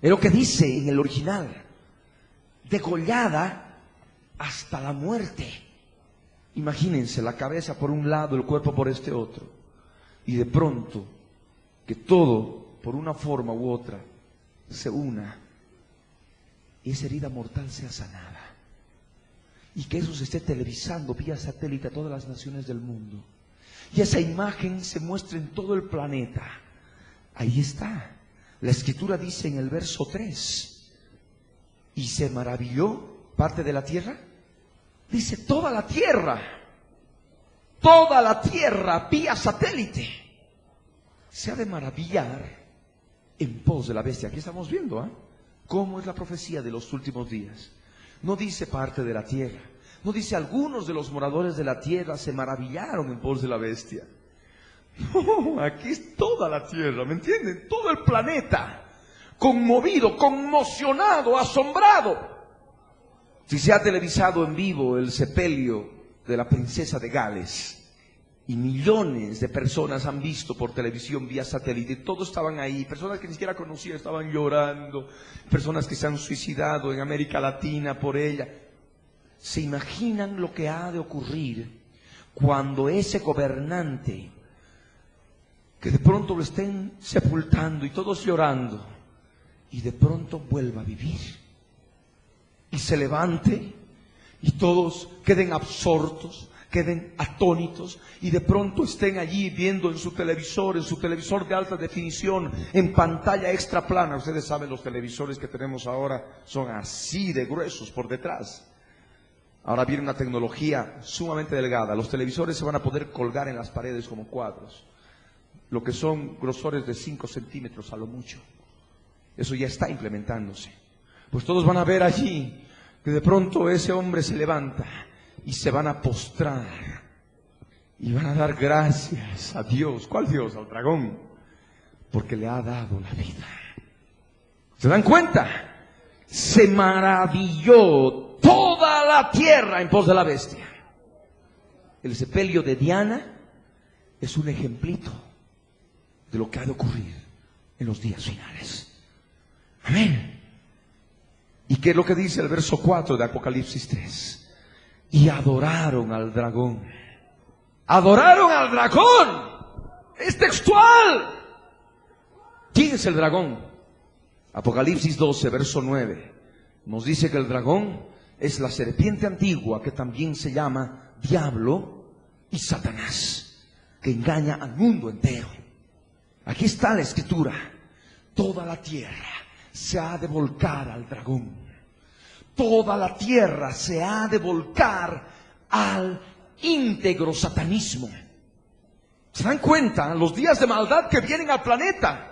Es lo que dice en el original. Degollada hasta la muerte. Imagínense la cabeza por un lado, el cuerpo por este otro. Y de pronto, que todo, por una forma u otra, se una. Y esa herida mortal sea sanada. Y que eso se esté televisando vía satélite a todas las naciones del mundo. Y esa imagen se muestre en todo el planeta. Ahí está. La escritura dice en el verso 3. Y se maravilló parte de la tierra. Dice toda la tierra. Toda la tierra vía satélite. Se ha de maravillar en pos de la bestia. Aquí estamos viendo, ¿cómo es la profecía de los últimos días. No dice parte de la tierra, No dice, algunos de los moradores de la tierra se maravillaron en pos de la bestia. No, aquí es toda la tierra, ¿me entienden? Todo el planeta, conmovido, conmocionado, asombrado. Si se ha televisado en vivo el sepelio de la princesa de Gales, y millones de personas han visto por televisión vía satélite, todos estaban ahí, personas que ni siquiera conocían estaban llorando, personas que se han suicidado en América Latina por ella. ¿Se imaginan lo que ha de ocurrir cuando ese gobernante, que de pronto lo estén sepultando y todos llorando, y de pronto vuelva a vivir y se levante y todos queden absortos, queden atónitos, y de pronto estén allí viendo en su televisor de alta definición, en pantalla extra plana? Ustedes saben, los televisores que tenemos ahora son así de gruesos por detrás. Ahora viene una tecnología sumamente delgada. Los televisores se van a poder colgar en las paredes como cuadros, lo que son grosores de 5 centímetros a lo mucho. Eso ya está implementándose. Pues todos van a ver allí que de pronto ese hombre se levanta y se van a postrar y van a dar gracias a Dios. ¿Cuál Dios? Al dragón, porque le ha dado la vida. ¿Se dan cuenta? Se maravilló toda la tierra en pos de la bestia. El sepelio de Diana es un ejemplito de lo que ha de ocurrir en los días finales. Amén. ¿Y qué es lo que dice el verso 4 de Apocalipsis 3? Y adoraron al dragón. ¡Adoraron al dragón! Es textual. ¿Quién es el dragón? Apocalipsis 12, verso 9. Nos dice que el dragón es la serpiente antigua, que también se llama Diablo y Satanás, que engaña al mundo entero. Aquí está la escritura. Toda la tierra se ha de volcar al dragón. Toda la tierra se ha de volcar al íntegro satanismo. ¿Se dan cuenta? Los días de maldad que vienen al planeta.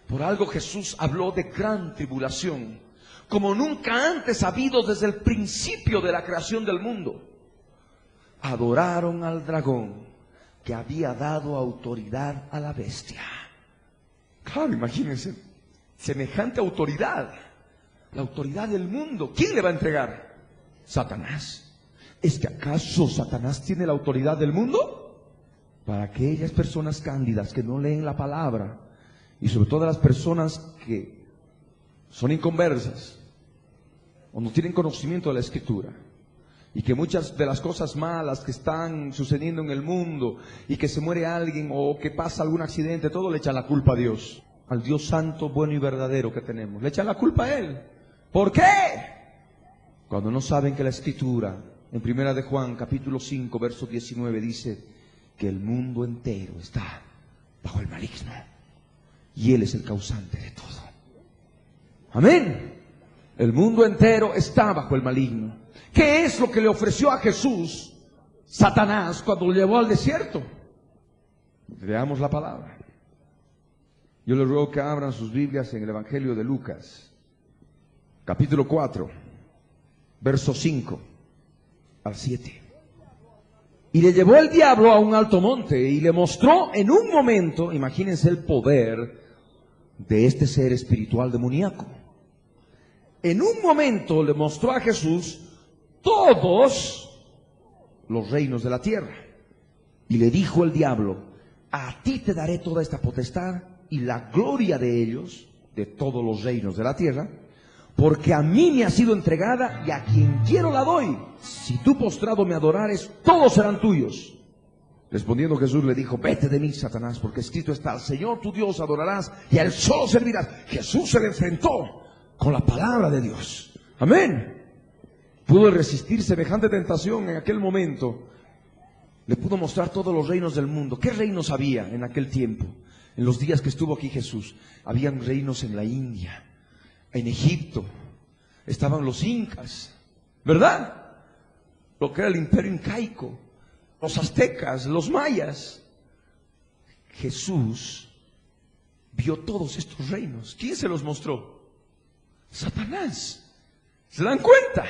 Por algo Jesús habló de gran tribulación, como nunca antes ha habido desde el principio de la creación del mundo. Adoraron al dragón, que había dado autoridad a la bestia. Claro, imagínense, semejante autoridad. La autoridad del mundo, ¿quién le va a entregar? Satanás. ¿Es que acaso Satanás tiene la autoridad del mundo? Para aquellas personas cándidas que no leen la palabra, y sobre todo las personas que son inconversas o no tienen conocimiento de la Escritura, y que muchas de las cosas malas que están sucediendo en el mundo, y que se muere alguien o que pasa algún accidente, todo le echan la culpa a Dios, al Dios santo, bueno y verdadero que tenemos. Le echan la culpa a Él. ¿Por qué? Cuando no saben que la Escritura, en Primera de Juan, capítulo 5, verso 19, dice que el mundo entero está bajo el maligno, y Él es el causante de todo. Amén. El mundo entero está bajo el maligno. ¿Qué es lo que le ofreció a Jesús Satanás cuando lo llevó al desierto? Leamos la palabra. Yo les ruego que abran sus Biblias en el Evangelio de Lucas, capítulo 4, verso 5 al 7. Y le llevó el diablo a un alto monte y le mostró en un momento, imagínense el poder de este ser espiritual demoníaco. En un momento le mostró a Jesús todos los reinos de la tierra. Y le dijo el diablo: a ti te daré toda esta potestad y la gloria de ellos, de todos los reinos de la tierra, porque a mí me ha sido entregada y a quien quiero la doy. Si tú postrado me adorares, todos serán tuyos. Respondiendo Jesús le dijo: vete de mí, Satanás, porque escrito está: al Señor tu Dios adorarás y a Él solo servirás. Jesús se le enfrentó con la palabra de Dios. Amén. Pudo resistir semejante tentación en aquel momento. Le pudo mostrar todos los reinos del mundo. ¿Qué reinos había en aquel tiempo? En los días que estuvo aquí Jesús, habían reinos en la India, en Egipto, estaban los incas, ¿verdad? Lo que era el imperio incaico, los aztecas, los mayas. Jesús vio todos estos reinos. ¿Quién se los mostró? Satanás. ¿Se dan cuenta?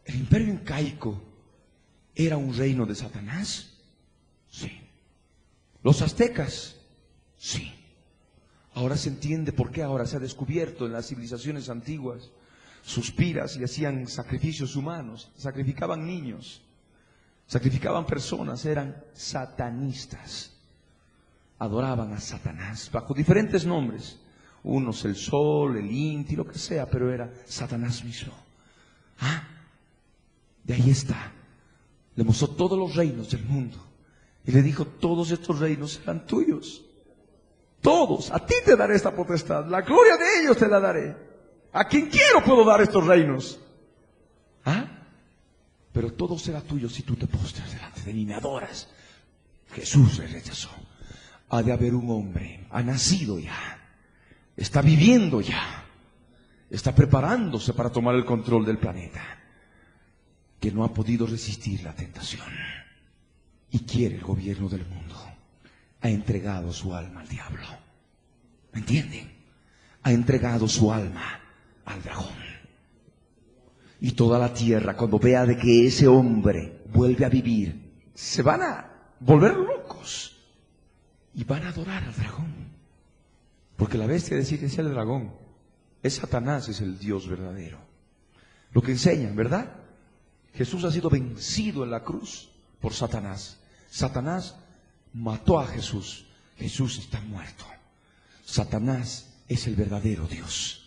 ¿El imperio incaico era un reino de Satanás? Sí. ¿Los aztecas? Sí. Ahora se entiende por qué ahora se ha descubierto en las civilizaciones antiguas sus piras y hacían sacrificios humanos, sacrificaban niños, sacrificaban personas, eran satanistas. Adoraban a Satanás bajo diferentes nombres, unos el sol, el Inti, lo que sea, pero era Satanás mismo. De ahí está. Le mostró todos los reinos del mundo y le dijo: todos estos reinos serán tuyos. Todos, a ti te daré esta potestad, la gloria de ellos te la daré. A quien quiero puedo dar estos reinos. Pero todo será tuyo si tú te postras delante de mí, me adoras. Jesús le rechazó. Ha de haber un hombre, ha nacido ya, está viviendo ya, está preparándose para tomar el control del planeta, que no ha podido resistir la tentación y quiere el gobierno del mundo. Ha entregado su alma al diablo. ¿Me entienden? Ha entregado su alma al dragón. Y toda la tierra, cuando vea de que ese hombre vuelve a vivir, se van a volver locos y van a adorar al dragón. Porque la bestia decía que es el dragón, es Satanás, es el Dios verdadero. Lo que enseñan, ¿verdad? Jesús ha sido vencido en la cruz por Satanás. Satanás mató a Jesús. Jesús está muerto. Satanás es el verdadero Dios.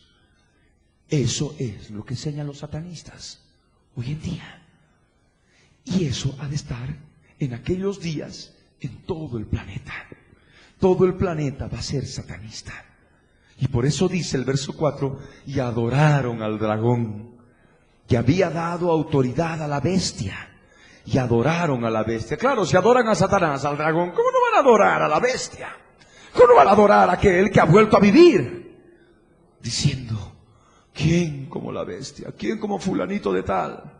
Eso es lo que enseñan los satanistas hoy en día. Y eso ha de estar en aquellos días en todo el planeta. Todo el planeta va a ser satanista. Y por eso dice el verso 4: y adoraron al dragón, que había dado autoridad a la bestia. Y adoraron a la bestia. Claro, si adoran a Satanás, al dragón, ¿cómo no van a adorar a la bestia? ¿Cómo no van a adorar a aquel que ha vuelto a vivir? Diciendo: ¿quién como la bestia? ¿Quién como fulanito de tal?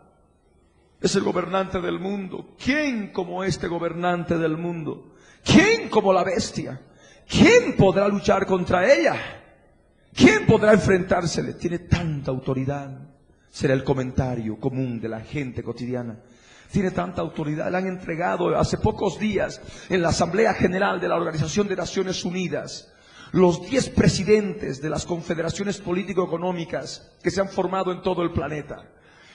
Es el gobernante del mundo. ¿Quién como este gobernante del mundo? ¿Quién como la bestia? ¿Quién podrá luchar contra ella? ¿Quién podrá enfrentársele? Tiene tanta autoridad. Será el comentario común de la gente cotidiana. Tiene tanta autoridad. Le han entregado hace pocos días en la Asamblea General de la Organización de Naciones Unidas los 10 presidentes de las confederaciones político-económicas que se han formado en todo el planeta.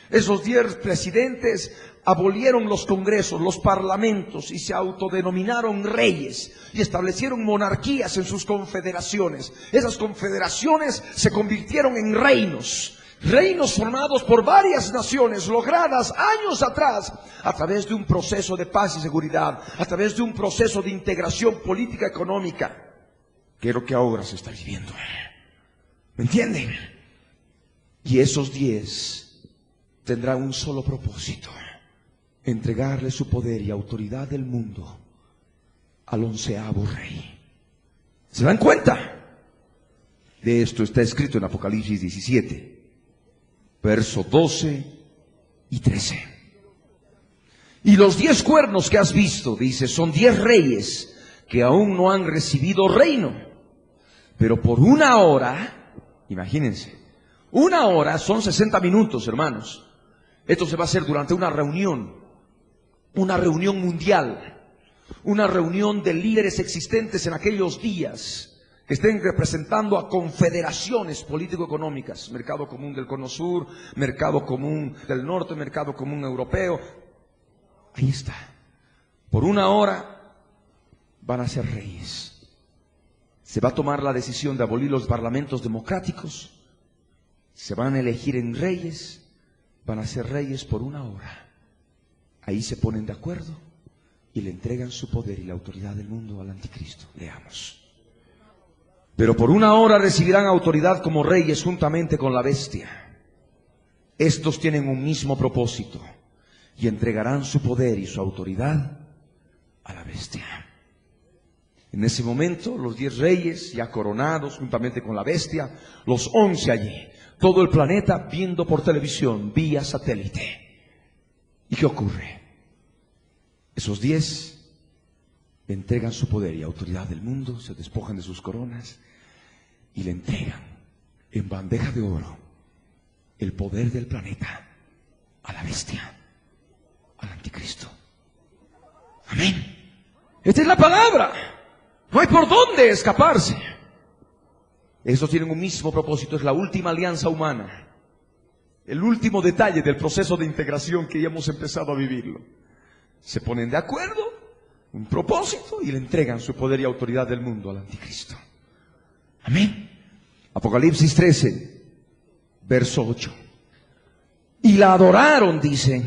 Esos 10 presidentes abolieron los congresos, los parlamentos, y se autodenominaron reyes y establecieron monarquías en sus confederaciones. Esas confederaciones se convirtieron en reinos. Reinos formados por varias naciones, logradas años atrás, a través de un proceso de paz y seguridad, a través de un proceso de integración política económica, que es lo que ahora se está viviendo. ¿Me entienden? Y esos 10 tendrán un solo propósito: entregarle su poder y autoridad del mundo al 11º rey. ¿Se dan cuenta? De esto está escrito en Apocalipsis 17. Verso 12 y 13. Y los 10 cuernos que has visto, dice, son 10 reyes que aún no han recibido reino. Pero por una hora, imagínense, una hora son 60 minutos, hermanos. Esto se va a hacer durante una reunión mundial, una reunión de líderes existentes en aquellos días, que estén representando a confederaciones político-económicas, Mercado Común del Cono Sur, Mercado Común del Norte, Mercado Común Europeo. Ahí está. Por una hora van a ser reyes. Se va a tomar la decisión de abolir los parlamentos democráticos. Se van a elegir en reyes. Van a ser reyes por una hora. Ahí se ponen de acuerdo y le entregan su poder y la autoridad del mundo al anticristo. Leamos. Pero por una hora recibirán autoridad como reyes juntamente con la bestia. Estos tienen un mismo propósito y entregarán su poder y su autoridad a la bestia. En ese momento, los 10 reyes ya coronados juntamente con la bestia, los 11 allí, todo el planeta viendo por televisión, vía satélite. ¿Y qué ocurre? Esos 10 le entregan su poder y autoridad del mundo, se despojan de sus coronas y le entregan en bandeja de oro el poder del planeta a la bestia, al anticristo. Amén. Esta es la palabra. No hay por dónde escaparse. Estos tienen un mismo propósito, es la última alianza humana. El último detalle del proceso de integración que ya hemos empezado a vivirlo. Se ponen de acuerdo, un propósito, y le entregan su poder y autoridad del mundo al anticristo. Amén. Apocalipsis 13, verso 8. Y la adoraron, dice,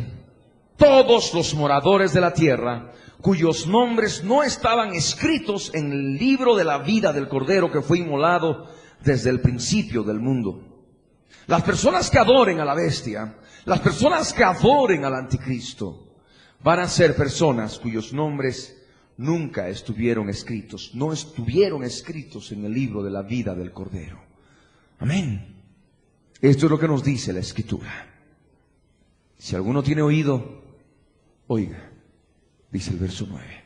todos los moradores de la tierra, cuyos nombres no estaban escritos en el libro de la vida del Cordero que fue inmolado desde el principio del mundo. Las personas que adoren a la bestia, las personas que adoren al anticristo, van a ser personas cuyos nombres nunca estuvieron escritos, no estuvieron escritos en el libro de la vida del Cordero. Amén. Esto es lo que nos dice la Escritura. Si alguno tiene oído, oiga, dice el verso 9.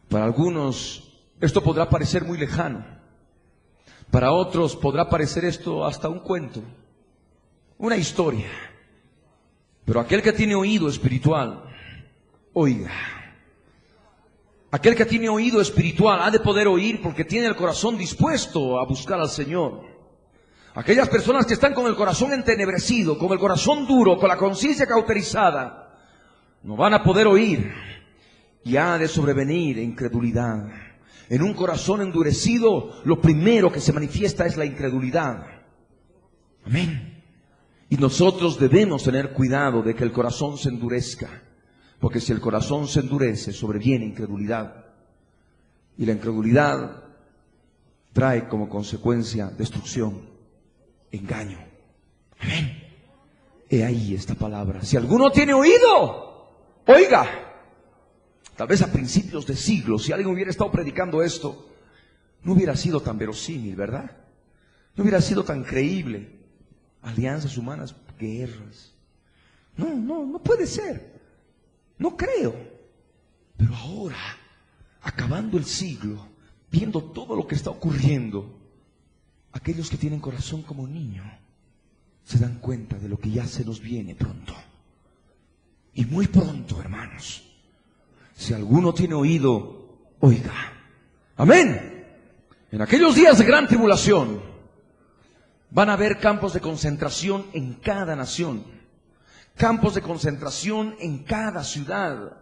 Para algunos esto podrá parecer muy lejano. Para otros podrá parecer esto hasta un cuento, una historia. Pero aquel que tiene oído espiritual, oiga. Aquel que tiene oído espiritual ha de poder oír porque tiene el corazón dispuesto a buscar al Señor. Aquellas personas que están con el corazón entenebrecido, con el corazón duro, con la conciencia cauterizada, no van a poder oír. Y ha de sobrevenir incredulidad. En un corazón endurecido, lo primero que se manifiesta es la incredulidad. Amén. Y nosotros debemos tener cuidado de que el corazón se endurezca. Porque si el corazón se endurece, sobreviene incredulidad. Y la incredulidad trae como consecuencia destrucción, engaño. Amén. He ahí esta palabra. Si alguno tiene oído, oiga. Tal vez a principios de siglo, si alguien hubiera estado predicando esto, no hubiera sido tan verosímil, ¿verdad? No hubiera sido tan creíble. Alianzas humanas, guerras. No puede ser. No creo. Pero ahora, acabando el siglo, viendo todo lo que está ocurriendo, aquellos que tienen corazón como niño se dan cuenta de lo que ya se nos viene pronto. Y muy pronto, hermanos. Si alguno tiene oído, oiga. Amén. En aquellos días de gran tribulación van a haber campos de concentración en cada nación. Campos de concentración en cada ciudad.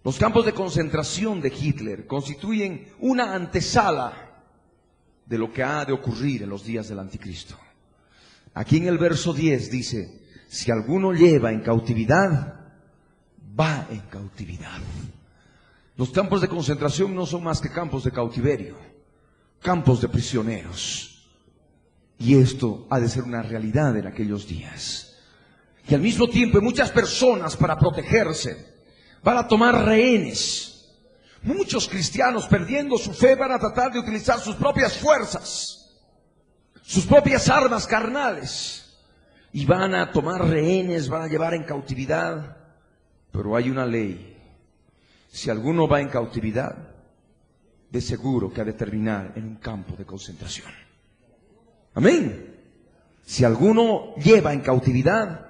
Los campos de concentración de Hitler constituyen una antesala de lo que ha de ocurrir en los días del anticristo. Aquí en el verso 10 dice, si alguno lleva en cautividad, va en cautividad. Los campos de concentración no son más que campos de cautiverio, campos de prisioneros. Y esto ha de ser una realidad en aquellos días. Y al mismo tiempo muchas personas, para protegerse, van a tomar rehenes. Muchos cristianos, perdiendo su fe, van a tratar de utilizar sus propias fuerzas, sus propias armas carnales, y van a tomar rehenes, van a llevar en cautividad. Pero hay una ley. Si alguno va en cautividad, de seguro que ha de terminar en un campo de concentración. Amén. Si alguno lleva en cautividad,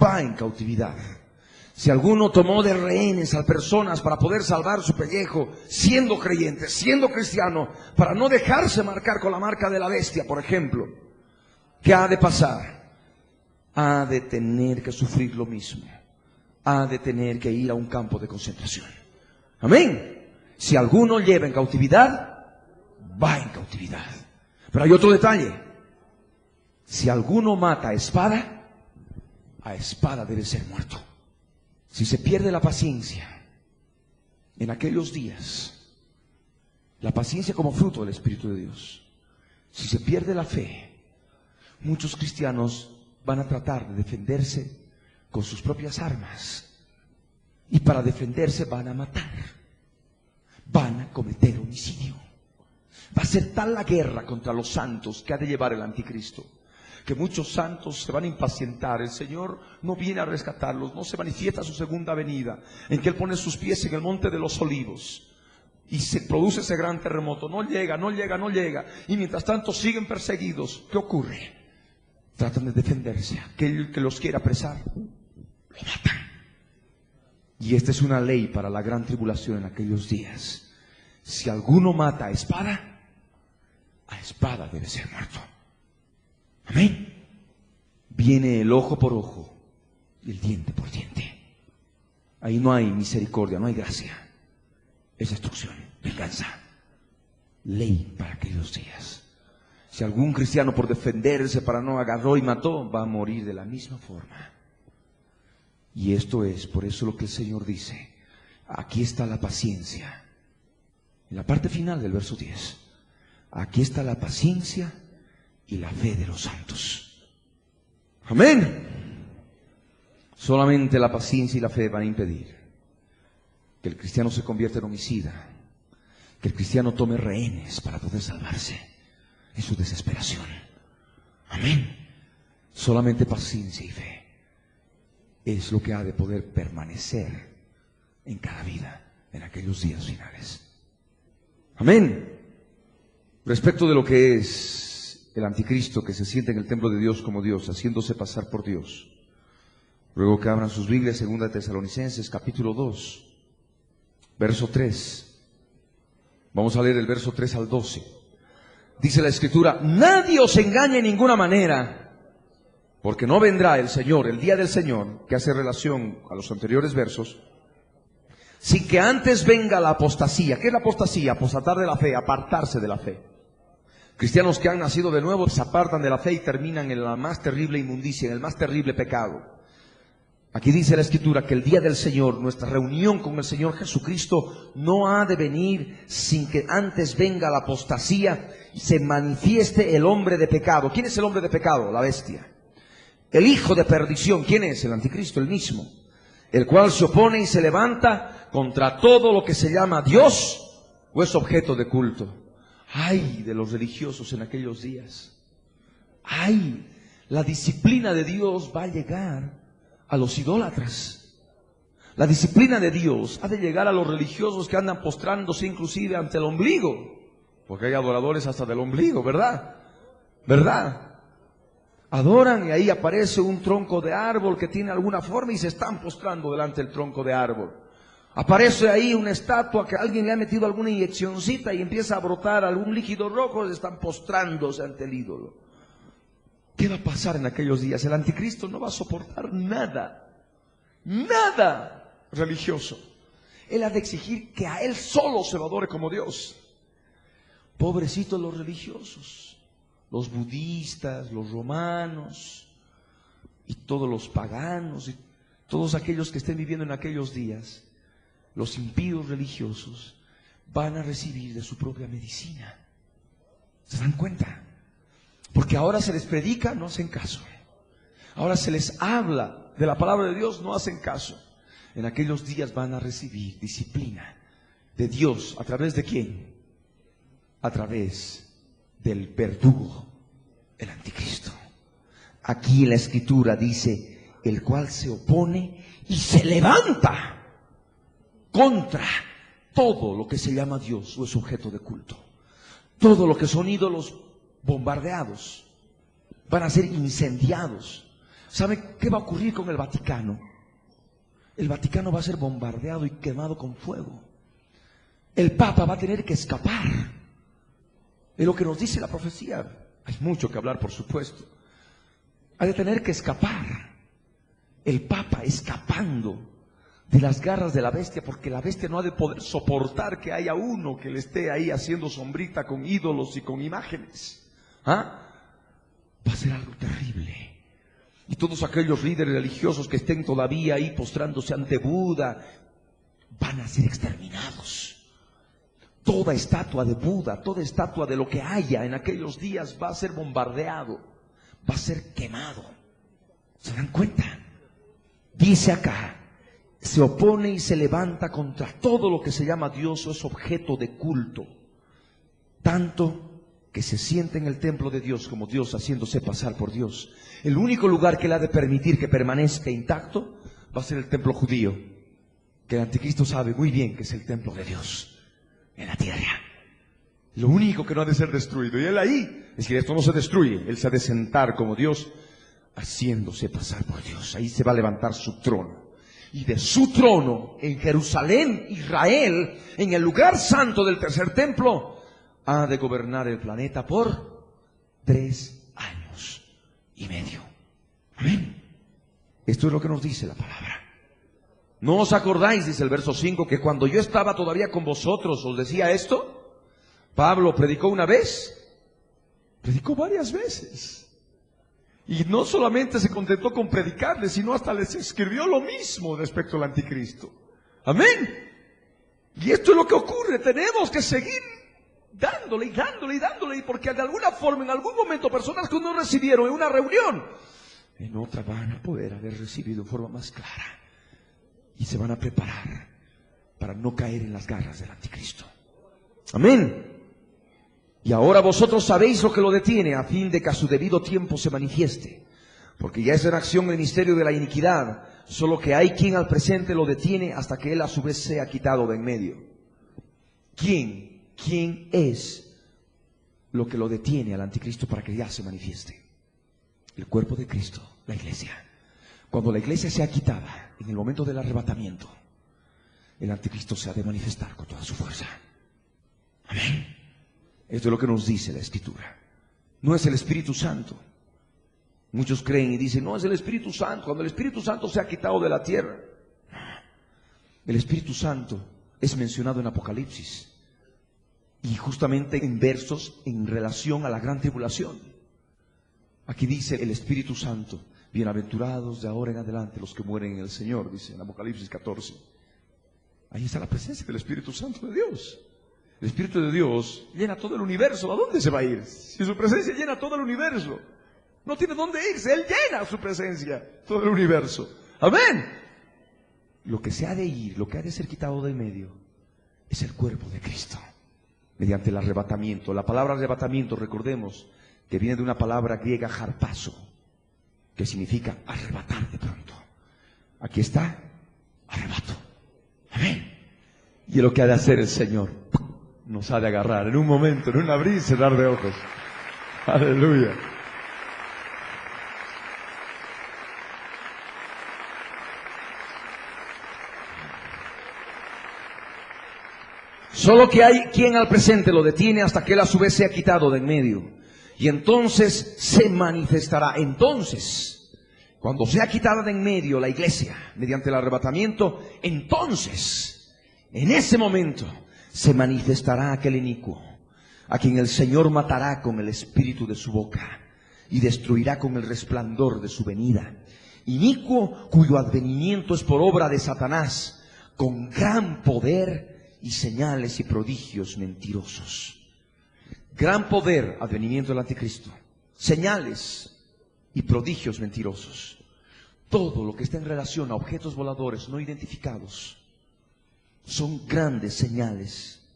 va en cautividad. Si alguno tomó de rehenes a personas para poder salvar su pellejo, siendo creyente, siendo cristiano, para no dejarse marcar con la marca de la bestia, por ejemplo, ¿qué ha de pasar? Ha de tener que sufrir lo mismo. Ha de tener que ir a un campo de concentración. Amén. Si alguno lleva en cautividad, va en cautividad. Pero hay otro detalle. Si alguno mata a espada debe ser muerto. Si se pierde la paciencia en aquellos días, la paciencia como fruto del Espíritu de Dios, si se pierde la fe, muchos cristianos van a tratar de defenderse con sus propias armas. Y para defenderse van a matar. Van a cometer homicidio. Va a ser tal la guerra contra los santos que ha de llevar el anticristo, que muchos santos se van a impacientar. El Señor no viene a rescatarlos, no se manifiesta su segunda venida, en que Él pone sus pies en el monte de los olivos y se produce ese gran terremoto. No llega. Y mientras tanto siguen perseguidos. ¿Qué ocurre? Tratan de defenderse. Aquel que los quiere apresar lo matan. Y esta es una ley para la gran tribulación en aquellos días. Si alguno mata a espada debe ser muerto. Amén. Viene el ojo por ojo y el diente por diente. Ahí no hay misericordia, no hay gracia. Es destrucción, venganza. Ley para aquellos días. Si algún cristiano por defenderse para no agarró y mató, va a morir de la misma forma. Y esto es, por eso lo que el Señor dice, aquí está la paciencia. En la parte final del verso 10, aquí está la paciencia y la fe de los santos. Amén. Solamente la paciencia y la fe van a impedir que el cristiano se convierta en homicida, que el cristiano tome rehenes para poder salvarse en su desesperación. Amén. Solamente paciencia y fe es lo que ha de poder permanecer en cada vida en aquellos días finales. Amén. Respecto de lo que es el anticristo que se siente en el templo de Dios como Dios, haciéndose pasar por Dios, ruego que abran sus Biblias, 2 Tesalonicenses capítulo 2, verso 3. Vamos a leer el verso 3 al 12. Dice la Escritura: nadie os engañe en ninguna manera, porque no vendrá el Señor, el día del Señor, que hace relación a los anteriores versos, sin que antes venga la apostasía. ¿Qué es la apostasía? Apostatar de la fe, apartarse de la fe. Cristianos que han nacido de nuevo se apartan de la fe y terminan en la más terrible inmundicia, en el más terrible pecado. Aquí dice la Escritura que el día del Señor, nuestra reunión con el Señor Jesucristo, no ha de venir sin que antes venga la apostasía y se manifieste el hombre de pecado. ¿Quién es el hombre de pecado? La bestia. El hijo de perdición, ¿quién es? El anticristo, el mismo, el cual se opone y se levanta contra todo lo que se llama Dios o es objeto de culto. ¡Ay de los religiosos en aquellos días! ¡Ay! La disciplina de Dios va a llegar a los idólatras. La disciplina de Dios ha de llegar a los religiosos que andan postrándose inclusive ante el ombligo, porque hay adoradores hasta del ombligo, ¿verdad? ¿Verdad? Adoran y ahí aparece un tronco de árbol que tiene alguna forma y se están postrando delante del tronco de árbol. Aparece ahí una estatua que alguien le ha metido alguna inyeccioncita y empieza a brotar algún líquido rojo, y están postrándose ante el ídolo. ¿Qué va a pasar en aquellos días? El anticristo no va a soportar nada religioso. Él ha de exigir que a él solo se lo adore como Dios. Pobrecitos los religiosos, los budistas, los romanos y todos los paganos y todos aquellos que estén viviendo en aquellos días. Los impíos religiosos van a recibir de su propia medicina. ¿Se dan cuenta? Porque ahora se les predica, no hacen caso. Ahora se les habla de la palabra de Dios, no hacen caso. En aquellos días van a recibir disciplina de Dios. ¿A través de quién? A través del verdugo, el anticristo. Aquí la Escritura dice: el cual se opone y se levanta contra todo lo que se llama Dios o es objeto de culto. Todo lo que son ídolos bombardeados, van a ser incendiados. ¿Sabe qué va a ocurrir con el Vaticano? El Vaticano va a ser bombardeado y quemado con fuego. El Papa va a tener que escapar. Es lo que nos dice la profecía. Hay mucho que hablar, por supuesto. Ha de tener que escapar. El Papa escapando de las garras de la bestia, porque la bestia no ha de poder soportar que haya uno que le esté ahí haciendo sombrita con ídolos y con imágenes. ¿Ah? Va a ser algo terrible. Y todos aquellos líderes religiosos que estén todavía ahí postrándose ante Buda van a ser exterminados. Toda estatua de Buda, toda estatua de lo que haya en aquellos días va a ser bombardeado, va a ser quemado. ¿Se dan cuenta? Dice acá: se opone y se levanta contra todo lo que se llama Dios o es objeto de culto, tanto que se siente en el templo de Dios como Dios, haciéndose pasar por Dios. El único lugar que Él ha de permitir que permanezca intacto va a ser el templo judío, que el anticristo sabe muy bien que es el templo de Dios en la tierra. Lo único que no ha de ser destruido. Y Él ahí, es decir, esto no se destruye, Él se ha de sentar como Dios haciéndose pasar por Dios. Ahí se va a levantar su trono. Y de su trono, en Jerusalén, Israel, en el lugar santo del tercer templo, ha de gobernar el planeta por 3 años y medio. Amén. Esto es lo que nos dice la palabra. ¿No os acordáis, dice el verso 5, que cuando yo estaba todavía con vosotros os decía esto? Pablo predicó una vez, predicó varias veces. Y no solamente se contentó con predicarles, sino hasta les escribió lo mismo respecto al anticristo. Amén. Y esto es lo que ocurre. Tenemos que seguir dándole y dándole y dándole, porque de alguna forma, en algún momento, personas que no recibieron en una reunión, en otra van a poder haber recibido de forma más clara. Y se van a preparar para no caer en las garras del anticristo. Amén. Y ahora vosotros sabéis lo que lo detiene, a fin de que a su debido tiempo se manifieste. Porque ya es en acción el misterio de la iniquidad, solo que hay quien al presente lo detiene hasta que él a su vez sea quitado de en medio. ¿Quién es lo que lo detiene al anticristo para que ya se manifieste? El cuerpo de Cristo, la iglesia. Cuando la iglesia sea quitada, en el momento del arrebatamiento, el anticristo se ha de manifestar con toda su fuerza. Amén. Esto es lo que nos dice la Escritura. No es el Espíritu Santo. Muchos creen y dicen, no, es el Espíritu Santo. Cuando el Espíritu Santo se ha quitado de la tierra. El Espíritu Santo es mencionado en Apocalipsis. Y justamente en versos en relación a la gran tribulación. Aquí dice el Espíritu Santo, bienaventurados de ahora en adelante los que mueren en el Señor, dice en Apocalipsis 14. Ahí está la presencia del Espíritu Santo de Dios. El Espíritu de Dios llena todo el universo. ¿A dónde se va a ir? Si su presencia llena todo el universo, no tiene dónde irse. Él llena su presencia, todo el universo. Amén. Lo que se ha de ir, lo que ha de ser quitado del medio, es el cuerpo de Cristo, mediante el arrebatamiento. La palabra arrebatamiento, recordemos, que viene de una palabra griega harpazo, que significa arrebatar de pronto. Aquí está, arrebato. Amén. Y es lo que ha de hacer el Señor. Nos ha de agarrar en un momento, en un abrir y cerrar de ojos. Aleluya. Solo que hay quien al presente lo detiene hasta que él a su vez sea quitado de en medio. Y entonces se manifestará. Entonces, cuando sea quitada de en medio la iglesia, mediante el arrebatamiento, entonces, en ese momento, se manifestará aquel inicuo, a quien el Señor matará con el espíritu de su boca y destruirá con el resplandor de su venida. Inicuo cuyo advenimiento es por obra de Satanás, con gran poder y señales y prodigios mentirosos. Gran poder, advenimiento del anticristo, señales y prodigios mentirosos. Todo lo que está en relación a objetos voladores no identificados son grandes señales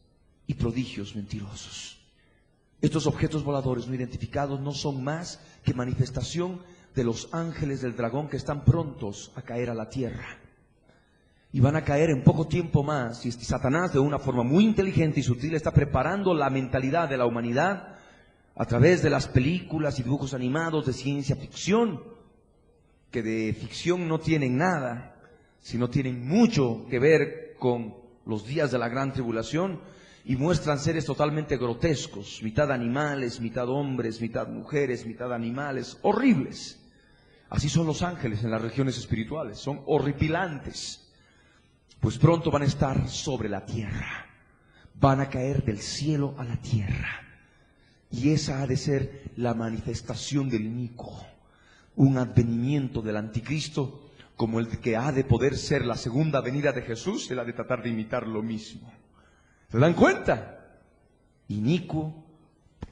y prodigios mentirosos. Estos objetos voladores no identificados no son más que manifestación de los ángeles del dragón que están prontos a caer a la tierra. Y van a caer en poco tiempo más. Y Satanás, de una forma muy inteligente y sutil, está preparando la mentalidad de la humanidad a través de las películas y dibujos animados de ciencia ficción, que de ficción no tienen nada, sino tienen mucho que ver con los días de la gran tribulación, y muestran seres totalmente grotescos, mitad animales, mitad hombres, mitad mujeres, mitad animales, horribles. Así son los ángeles en las regiones espirituales, son horripilantes. Pues pronto van a estar sobre la tierra, van a caer del cielo a la tierra, y esa ha de ser la manifestación del inicuo, un advenimiento del anticristo como el que ha de poder ser la segunda venida de Jesús. Él ha de tratar de imitar lo mismo. ¿Se dan cuenta? Inicuo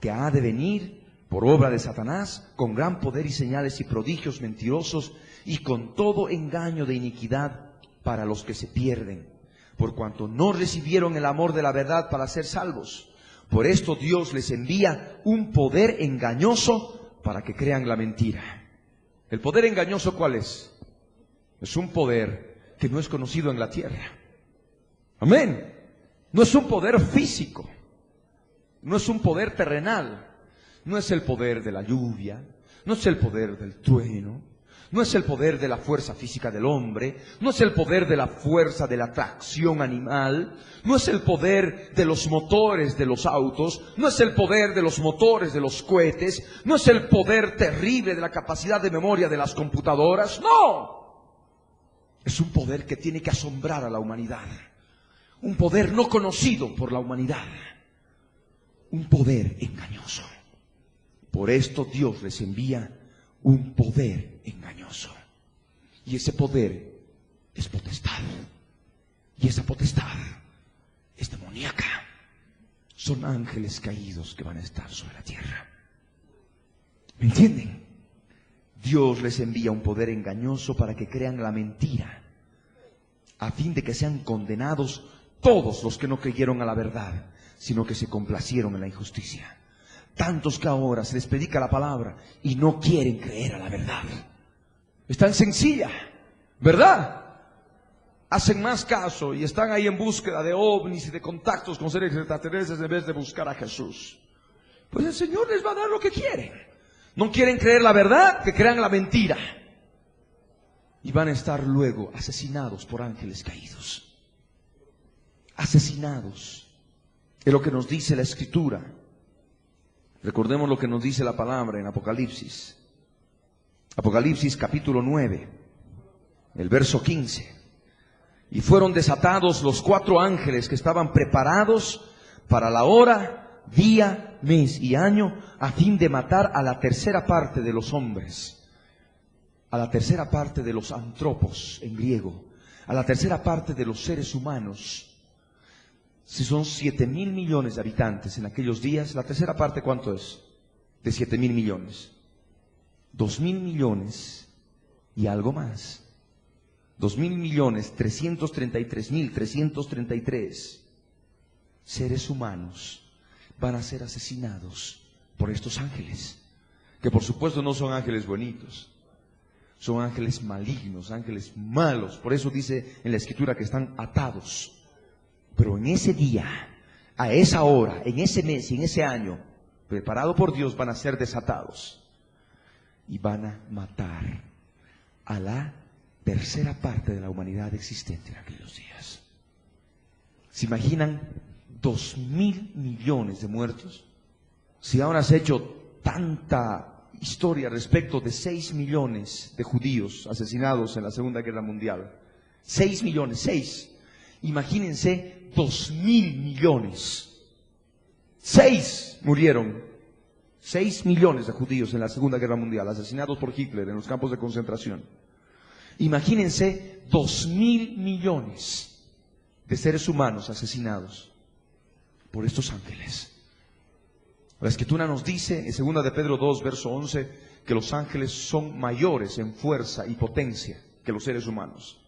que ha de venir por obra de Satanás, con gran poder y señales y prodigios mentirosos, y con todo engaño de iniquidad para los que se pierden, por cuanto no recibieron el amor de la verdad para ser salvos. Por esto Dios les envía un poder engañoso para que crean la mentira. ¿El poder engañoso cuál es? Es un poder que no es conocido en la tierra. Amén. No es un poder físico, no es un poder terrenal, no es el poder de la lluvia, no es el poder del trueno, no es el poder de la fuerza física del hombre, no es el poder de la fuerza de la tracción animal, no es el poder de los motores de los autos, no es el poder de los motores de los cohetes, no es el poder terrible de la capacidad de memoria de las computadoras, no. Es un poder que tiene que asombrar a la humanidad, un poder no conocido por la humanidad, un poder engañoso. Por esto Dios les envía un poder engañoso. Y ese poder es potestad. Y esa potestad es demoníaca. Son ángeles caídos que van a estar sobre la tierra. ¿Me entienden? Dios les envía un poder engañoso para que crean la mentira, a fin de que sean condenados todos los que no creyeron a la verdad, sino que se complacieron en la injusticia. Tantos que ahora se les predica la palabra y no quieren creer a la verdad. Es tan sencilla, ¿verdad? Hacen más caso y están ahí en búsqueda de ovnis y de contactos con seres extraterrestres en vez de buscar a Jesús. Pues el Señor les va a dar lo que quieren. No quieren creer la verdad, que crean la mentira. Y van a estar luego asesinados por ángeles caídos. Asesinados. Es lo que nos dice la Escritura. Recordemos lo que nos dice la palabra en Apocalipsis. Apocalipsis capítulo 9, el verso 15. Y fueron desatados los 4 ángeles que estaban preparados para la hora, día, mes y año, a fin de matar a la tercera parte de los hombres, a la tercera parte de los antropos en griego, a la tercera parte de los seres humanos. Si son 7,000 millones de habitantes en aquellos días, la tercera parte, ¿cuánto es? De 7,000 millones. 2,000 millones y algo más. 2,000 millones, 333,333 seres humanos van a ser asesinados por estos ángeles, que por supuesto no son ángeles bonitos, son ángeles malignos, ángeles malos. Por eso dice en la Escritura que están atados. Pero en ese día, a esa hora, en ese mes y en ese año, preparado por Dios, van a ser desatados y van a matar a la tercera parte de la humanidad existente en aquellos días. ¿Se imaginan 2,000 millones de muertos? Si ahora se ha hecho tanta historia respecto de 6 millones de judíos asesinados en la Segunda Guerra Mundial, 6 millones, 6. Imagínense 2,000 millones. 6 murieron. 6 millones de judíos en la Segunda Guerra Mundial, asesinados por Hitler en los campos de concentración. Imagínense 2,000 millones de seres humanos asesinados por estos ángeles. La Escritura nos dice en 2 de Pedro 2, verso 11, que los ángeles son mayores en fuerza y potencia que los seres humanos.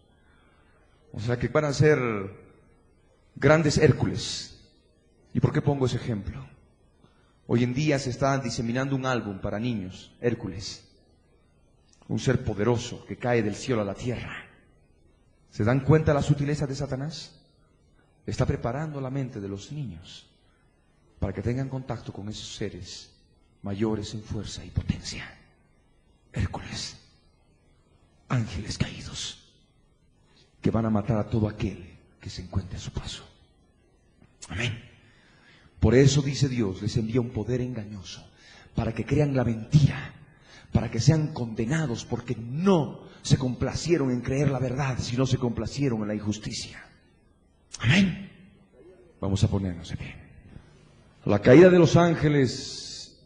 O sea que van a ser grandes Hércules. ¿Y por qué pongo ese ejemplo? Hoy en día se está diseminando un álbum para niños, Hércules. Un ser poderoso que cae del cielo a la tierra. ¿Se dan cuenta de la sutileza de Satanás? Está preparando la mente de los niños para que tengan contacto con esos seres mayores en fuerza y potencia. Hércules, ángeles caídos, que van a matar a todo aquel que se encuentre a su paso. Amén. Por eso dice Dios, les envía un poder engañoso, para que crean la mentira, para que sean condenados, porque no se complacieron en creer la verdad, sino se complacieron en la injusticia. Amén. Vamos a ponernos de pie. La caída de los ángeles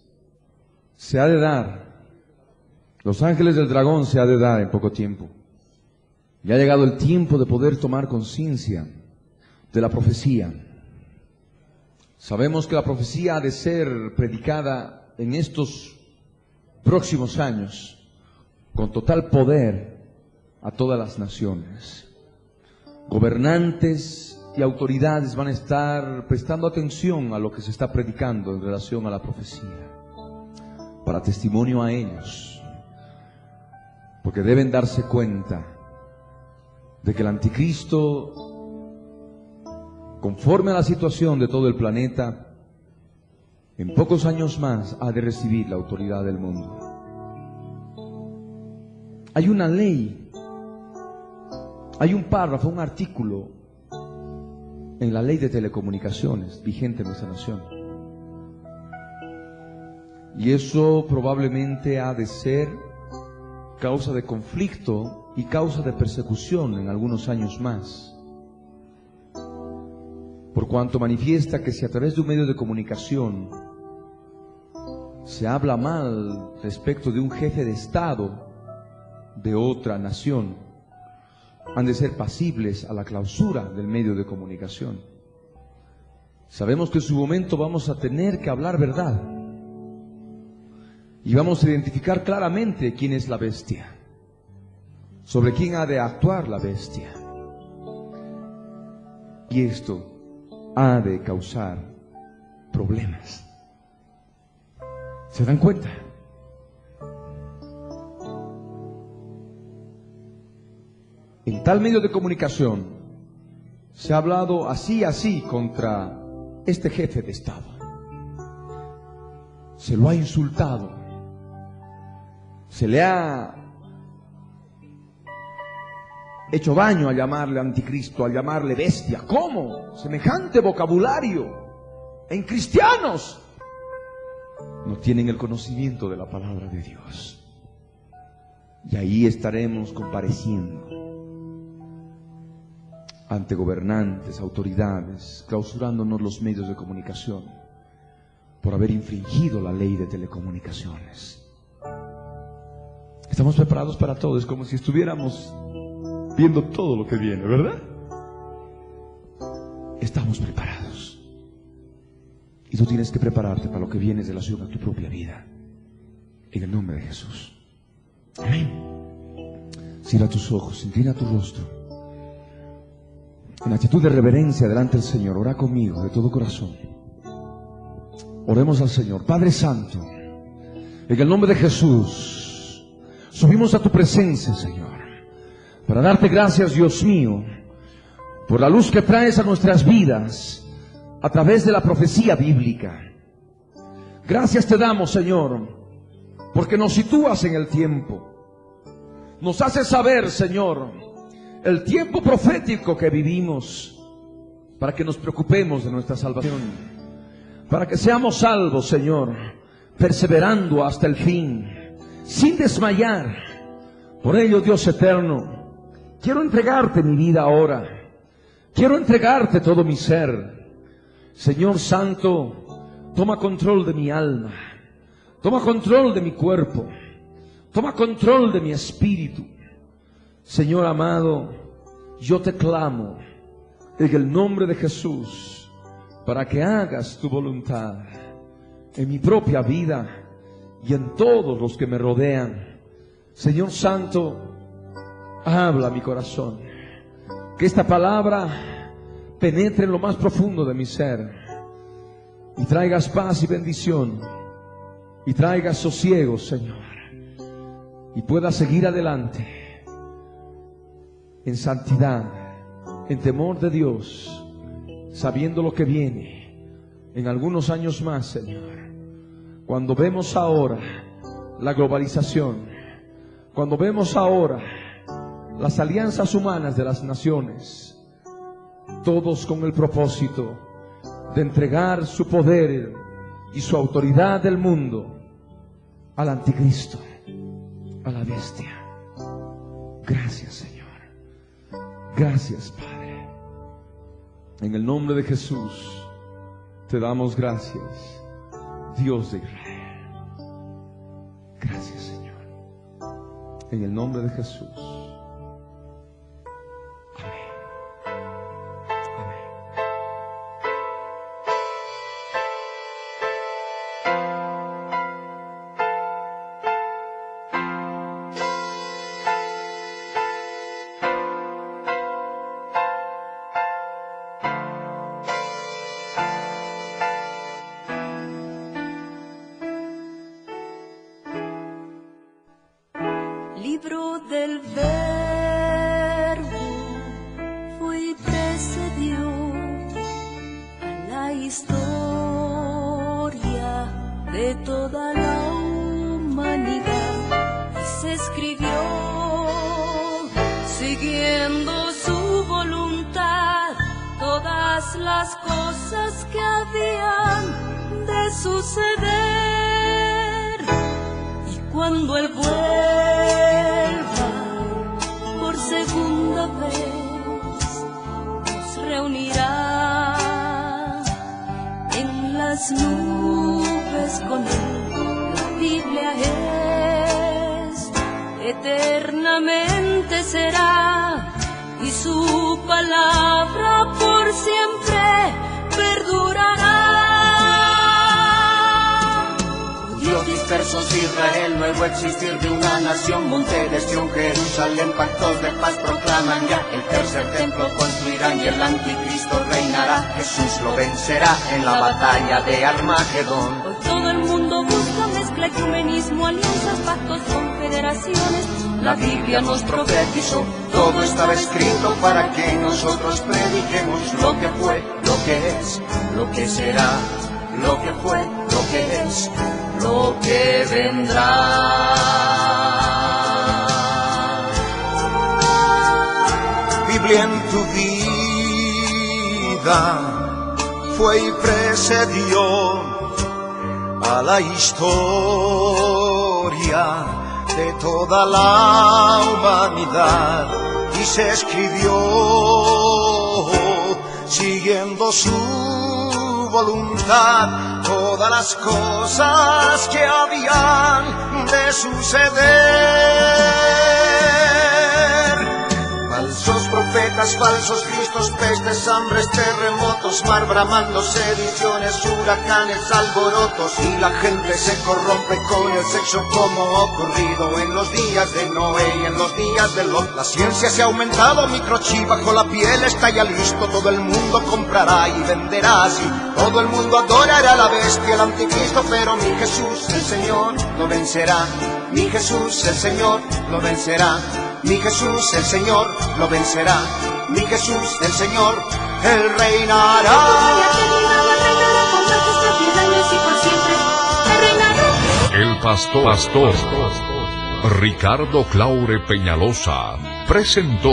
se ha de dar. Los ángeles del dragón se ha de dar en poco tiempo. Ya ha llegado el tiempo de poder tomar conciencia de la profecía. Sabemos que la profecía ha de ser predicada en estos próximos años con total poder a todas las naciones. Gobernantes y autoridades van a estar prestando atención a lo que se está predicando en relación a la profecía, para testimonio a ellos, porque deben darse cuenta de que el anticristo, conforme a la situación de todo el planeta, en pocos años más ha de recibir la autoridad del mundo. Hay una ley, hay un párrafo, un artículo en la ley de telecomunicaciones vigente en nuestra nación. Y eso probablemente ha de ser causa de conflicto y causa de persecución en algunos años más. Por cuanto manifiesta que si a través de un medio de comunicación se habla mal respecto de un jefe de Estado de otra nación, han de ser pasibles a la clausura del medio de comunicación. Sabemos que en su momento vamos a tener que hablar verdad y vamos a identificar claramente quién es la bestia, sobre quién ha de actuar la bestia. Y esto ha de causar problemas. ¿Se dan cuenta? En tal medio de comunicación se ha hablado así contra este jefe de Estado. Se lo ha insultado. Se le ha hecho daño a llamarle anticristo, a llamarle bestia. ¿Cómo? Semejante vocabulario en cristianos. No tienen el conocimiento de la palabra de Dios. Y ahí estaremos compareciendo ante gobernantes, autoridades, clausurándonos los medios de comunicación por haber infringido la ley de telecomunicaciones. Estamos preparados para todo, es como si estuviéramos viendo todo lo que viene, ¿verdad? Estamos preparados. Y tú tienes que prepararte para lo que viene en relación a tu propia vida. En el nombre de Jesús. Amén. Cierra tus ojos, inclina tu rostro. En actitud de reverencia delante del Señor, ora conmigo de todo corazón. Oremos al Señor. Padre Santo, en el nombre de Jesús, subimos a tu presencia, Señor, para darte gracias, Dios mío, por la luz que traes a nuestras vidas a través de la profecía bíblica. Gracias te damos, Señor, porque nos sitúas en el tiempo. Nos haces saber, Señor, el tiempo profético que vivimos, para que nos preocupemos de nuestra salvación, para que seamos salvos, Señor, perseverando hasta el fin, sin desmayar. Por ello, Dios eterno, quiero entregarte mi vida ahora. Quiero entregarte todo mi ser. Señor Santo, toma control de mi alma. Toma control de mi cuerpo. Toma control de mi espíritu. Señor amado, yo te clamo en el nombre de Jesús para que hagas tu voluntad en mi propia vida y en todos los que me rodean. Señor Santo, habla a mi corazón. Que esta palabra penetre en lo más profundo de mi ser y traigas paz y bendición y traigas sosiego, Señor, y pueda seguir adelante en santidad, en temor de Dios, sabiendo lo que viene en algunos años más, Señor. Cuando vemos ahora la globalización, cuando vemos ahora las alianzas humanas de las naciones, todos con el propósito de entregar su poder y su autoridad del mundo al anticristo, a la bestia. Gracias, Señor. Gracias, Padre. En el nombre de Jesús te damos gracias, Dios de Israel. Gracias, Señor. En el nombre de Jesús. Libro del Verbo fue y precedió a la historia de toda la humanidad y se escribió siguiendo su voluntad, todas las cosas que habían de suceder. Y cuando Él vuelva por segunda vez, nos reunirá en las nubes con Él. La Biblia es, eternamente será, y su palabra por siempre perdurará. Dios dispersos Israel, nuevo existir de una nación, monte de Sión, Jerusalén, pactos de paz proclaman ya, el tercer templo construirán y el anticristo reinará, Jesús lo vencerá en la batalla de Armagedón. Hoy todo el mundo busca mezcla, ecumenismo, alianzas, pactos, confederaciones. La Biblia nos profetizó, todo estaba escrito para que nosotros prediquemos lo que fue, lo que es, lo que será, lo que fue, lo que es, lo que vendrá. Biblia en tu vida fue y precedió a la historia de toda la humanidad y se escribió siguiendo su voluntad todas las cosas que habían de suceder. Falsos profetas, falsos cristos, pestes, hambres, terremotos, mar bramando, sediciones, huracanes, alborotos, y la gente se corrompe con el sexo como ocurrido en los días de Noé y en los días de Lot. La ciencia se ha aumentado, microchip bajo la piel está ya listo, todo el mundo comprará y venderá así, todo el mundo adorará a la bestia, el anticristo, pero mi Jesús el Señor lo vencerá, mi Jesús el Señor lo vencerá. Mi Jesús el Señor lo vencerá, mi Jesús el Señor, Él reinará. El pastor Ricardo Claure Peñalosa presentó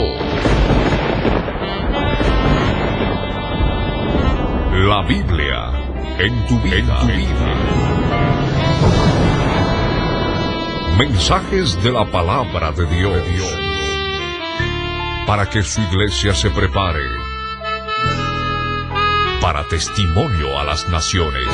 La Biblia en tu vida. Mensajes de la palabra de Dios para que su iglesia se prepare para testimonio a las naciones.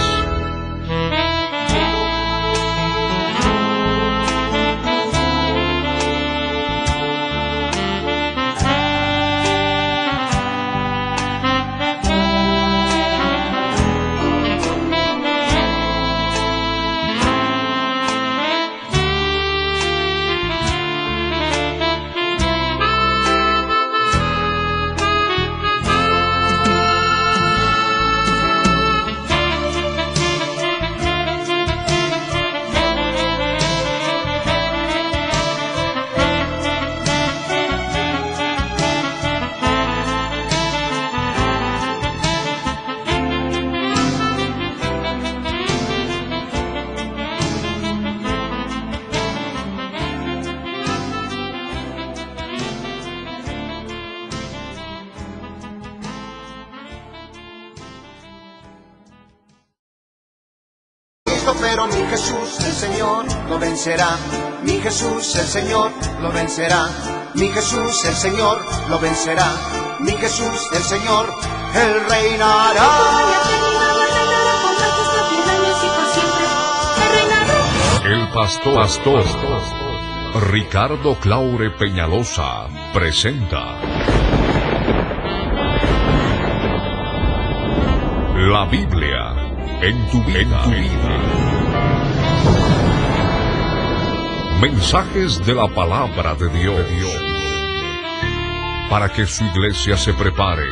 Pero mi Jesús el Señor lo vencerá, mi Jesús el Señor lo vencerá, mi Jesús el Señor lo vencerá, mi Jesús el Señor, Él reinará. El pastor Ricardo Claure Peñalosa presenta La Biblia en tu vida. Mensajes de la palabra de Dios para que su iglesia se prepare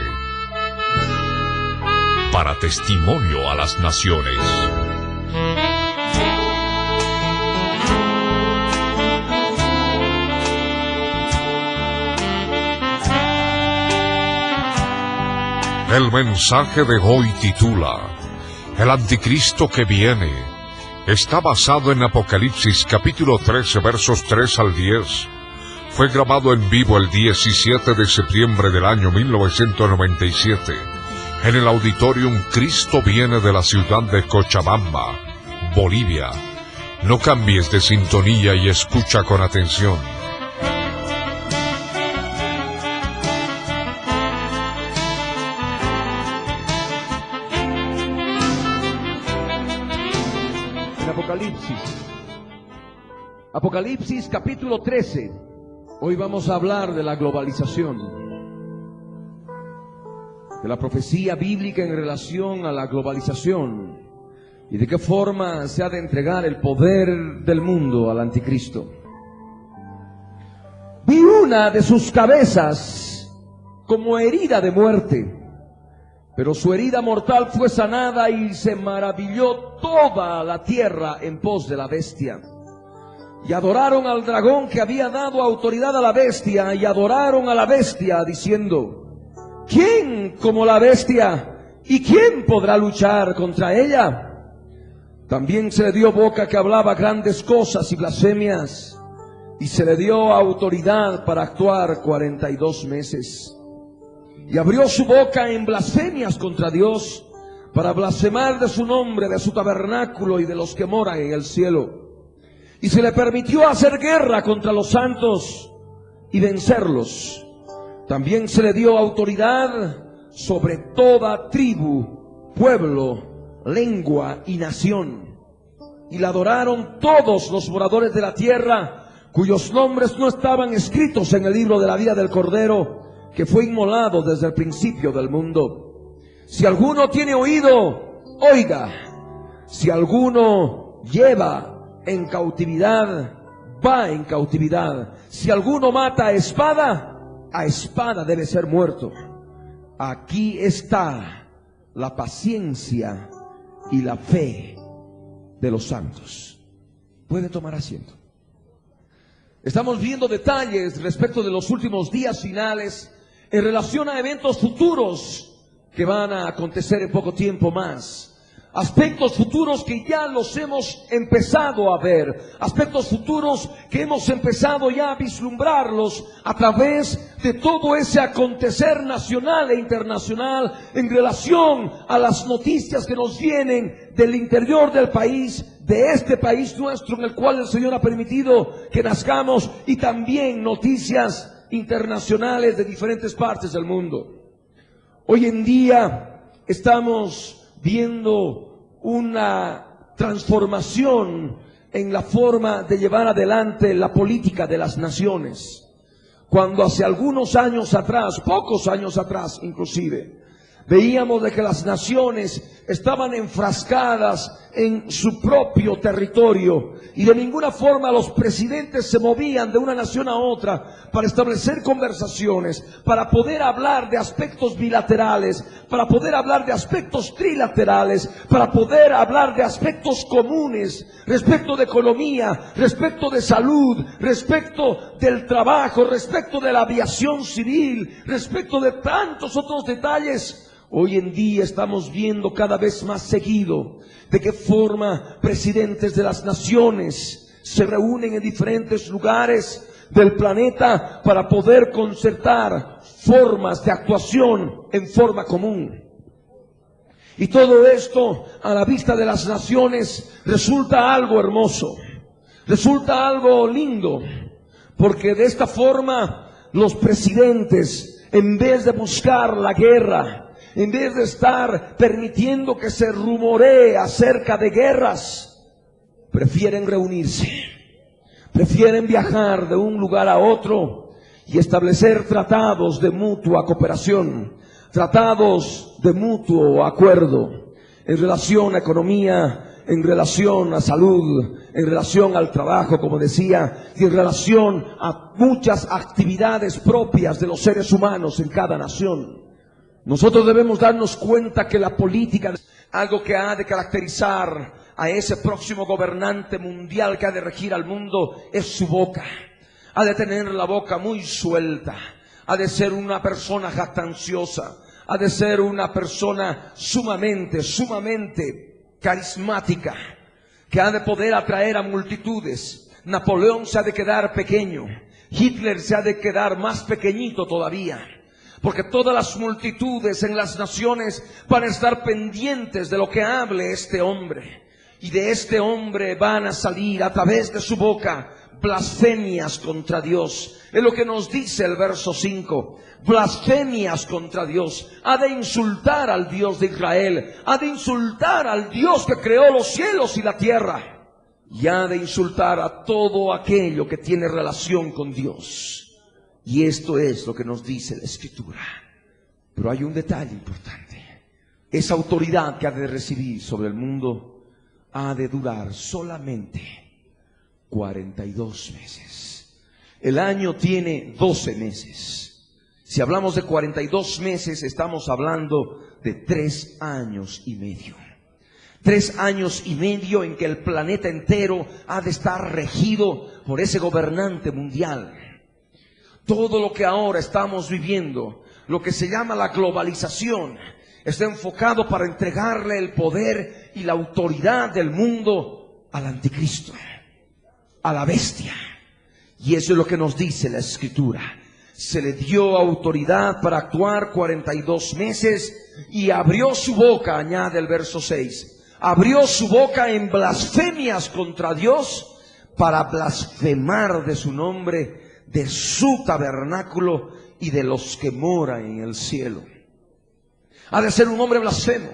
para testimonio a las naciones. El mensaje de hoy titula El anticristo que viene. Está basado en Apocalipsis capítulo 13 versos 3 al 10. fue grabado en vivo el 17 de septiembre del año 1997 en el Auditorium Cristo Viene de la ciudad de Cochabamba, Bolivia. No cambies de sintonía y escucha con atención. En Apocalipsis capítulo 13, hoy vamos a hablar de la globalización, de la profecía bíblica en relación a la globalización y de qué forma se ha de entregar el poder del mundo al anticristo. Vi una de sus cabezas como herida de muerte, pero su herida mortal fue sanada y se maravilló toda la tierra en pos de la bestia. Y adoraron al dragón que había dado autoridad a la bestia, y adoraron a la bestia diciendo: ¿quién como la bestia? ¿Y quién podrá luchar contra ella? También se le dio boca que hablaba grandes cosas y blasfemias, y se le dio autoridad para actuar 42 meses. Y abrió su boca en blasfemias contra Dios, para blasfemar de su nombre, de su tabernáculo y de los que moran en el cielo. Y se le permitió hacer guerra contra los santos y vencerlos. También se le dio autoridad sobre toda tribu, pueblo, lengua y nación. Y la adoraron todos los moradores de la tierra, cuyos nombres no estaban escritos en el libro de la vida del Cordero, que fue inmolado desde el principio del mundo. Si alguno tiene oído, oiga. Si alguno lleva en cautividad, va en cautividad. Si alguno mata a espada debe ser muerto. Aquí está la paciencia y la fe de los santos. Puede tomar asiento. Estamos viendo detalles respecto de los últimos días finales en relación a eventos futuros que van a acontecer en poco tiempo más. Aspectos futuros que ya los hemos empezado a ver, aspectos futuros que hemos empezado ya a vislumbrarlos a través de todo ese acontecer nacional e internacional en relación a las noticias que nos vienen del interior del país, de este país nuestro en el cual el Señor ha permitido que nazcamos, y también noticias internacionales de diferentes partes del mundo. Hoy en día estamos viendo una transformación en la forma de llevar adelante la política de las naciones. Cuando hace algunos años atrás, pocos años atrás inclusive, veíamos de que las naciones estaban enfrascadas en su propio territorio y de ninguna forma los presidentes se movían de una nación a otra para establecer conversaciones, para poder hablar de aspectos bilaterales, para poder hablar de aspectos trilaterales, para poder hablar de aspectos comunes respecto de economía, respecto de salud, respecto del trabajo, respecto de la aviación civil, respecto de tantos otros detalles. Hoy en día estamos viendo cada vez más seguido de qué forma presidentes de las naciones se reúnen en diferentes lugares del planeta para poder concertar formas de actuación en forma común. Y todo esto a la vista de las naciones resulta algo hermoso, resulta algo lindo, porque de esta forma los presidentes, en vez de buscar la guerra, en vez de estar permitiendo que se rumoree acerca de guerras, prefieren reunirse, prefieren viajar de un lugar a otro y establecer tratados de mutua cooperación, tratados de mutuo acuerdo en relación a economía, en relación a salud, en relación al trabajo, como decía, y en relación a muchas actividades propias de los seres humanos en cada nación. Nosotros debemos darnos cuenta que la política, algo que ha de caracterizar a ese próximo gobernante mundial que ha de regir al mundo, es su boca. Ha de tener la boca muy suelta, ha de ser una persona jactanciosa, ha de ser una persona sumamente carismática, que ha de poder atraer a multitudes. Napoleón se ha de quedar pequeño, Hitler se ha de quedar más pequeñito todavía, porque todas las multitudes en las naciones van a estar pendientes de lo que hable este hombre. Y de este hombre van a salir a través de su boca blasfemias contra Dios. Es lo que nos dice el verso 5. Blasfemias contra Dios. Ha de insultar al Dios de Israel. Ha de insultar al Dios que creó los cielos y la tierra. Y ha de insultar a todo aquello que tiene relación con Dios. Y esto es lo que nos dice la Escritura. Pero hay un detalle importante. Esa autoridad que ha de recibir sobre el mundo ha de durar solamente 42 meses. El año tiene 12 meses. Si hablamos de 42 meses, estamos hablando de 3 años y medio. 3 años y medio en que el planeta entero ha de estar regido por ese gobernante mundial. Todo lo que ahora estamos viviendo, lo que se llama la globalización, está enfocado para entregarle el poder y la autoridad del mundo al anticristo, a la bestia. Y eso es lo que nos dice la Escritura. Se le dio autoridad para actuar 42 meses y abrió su boca, añade el verso 6, abrió su boca en blasfemias contra Dios para blasfemar de su nombre, de su tabernáculo y de los que moran en el cielo. Ha de ser un hombre blasfemo,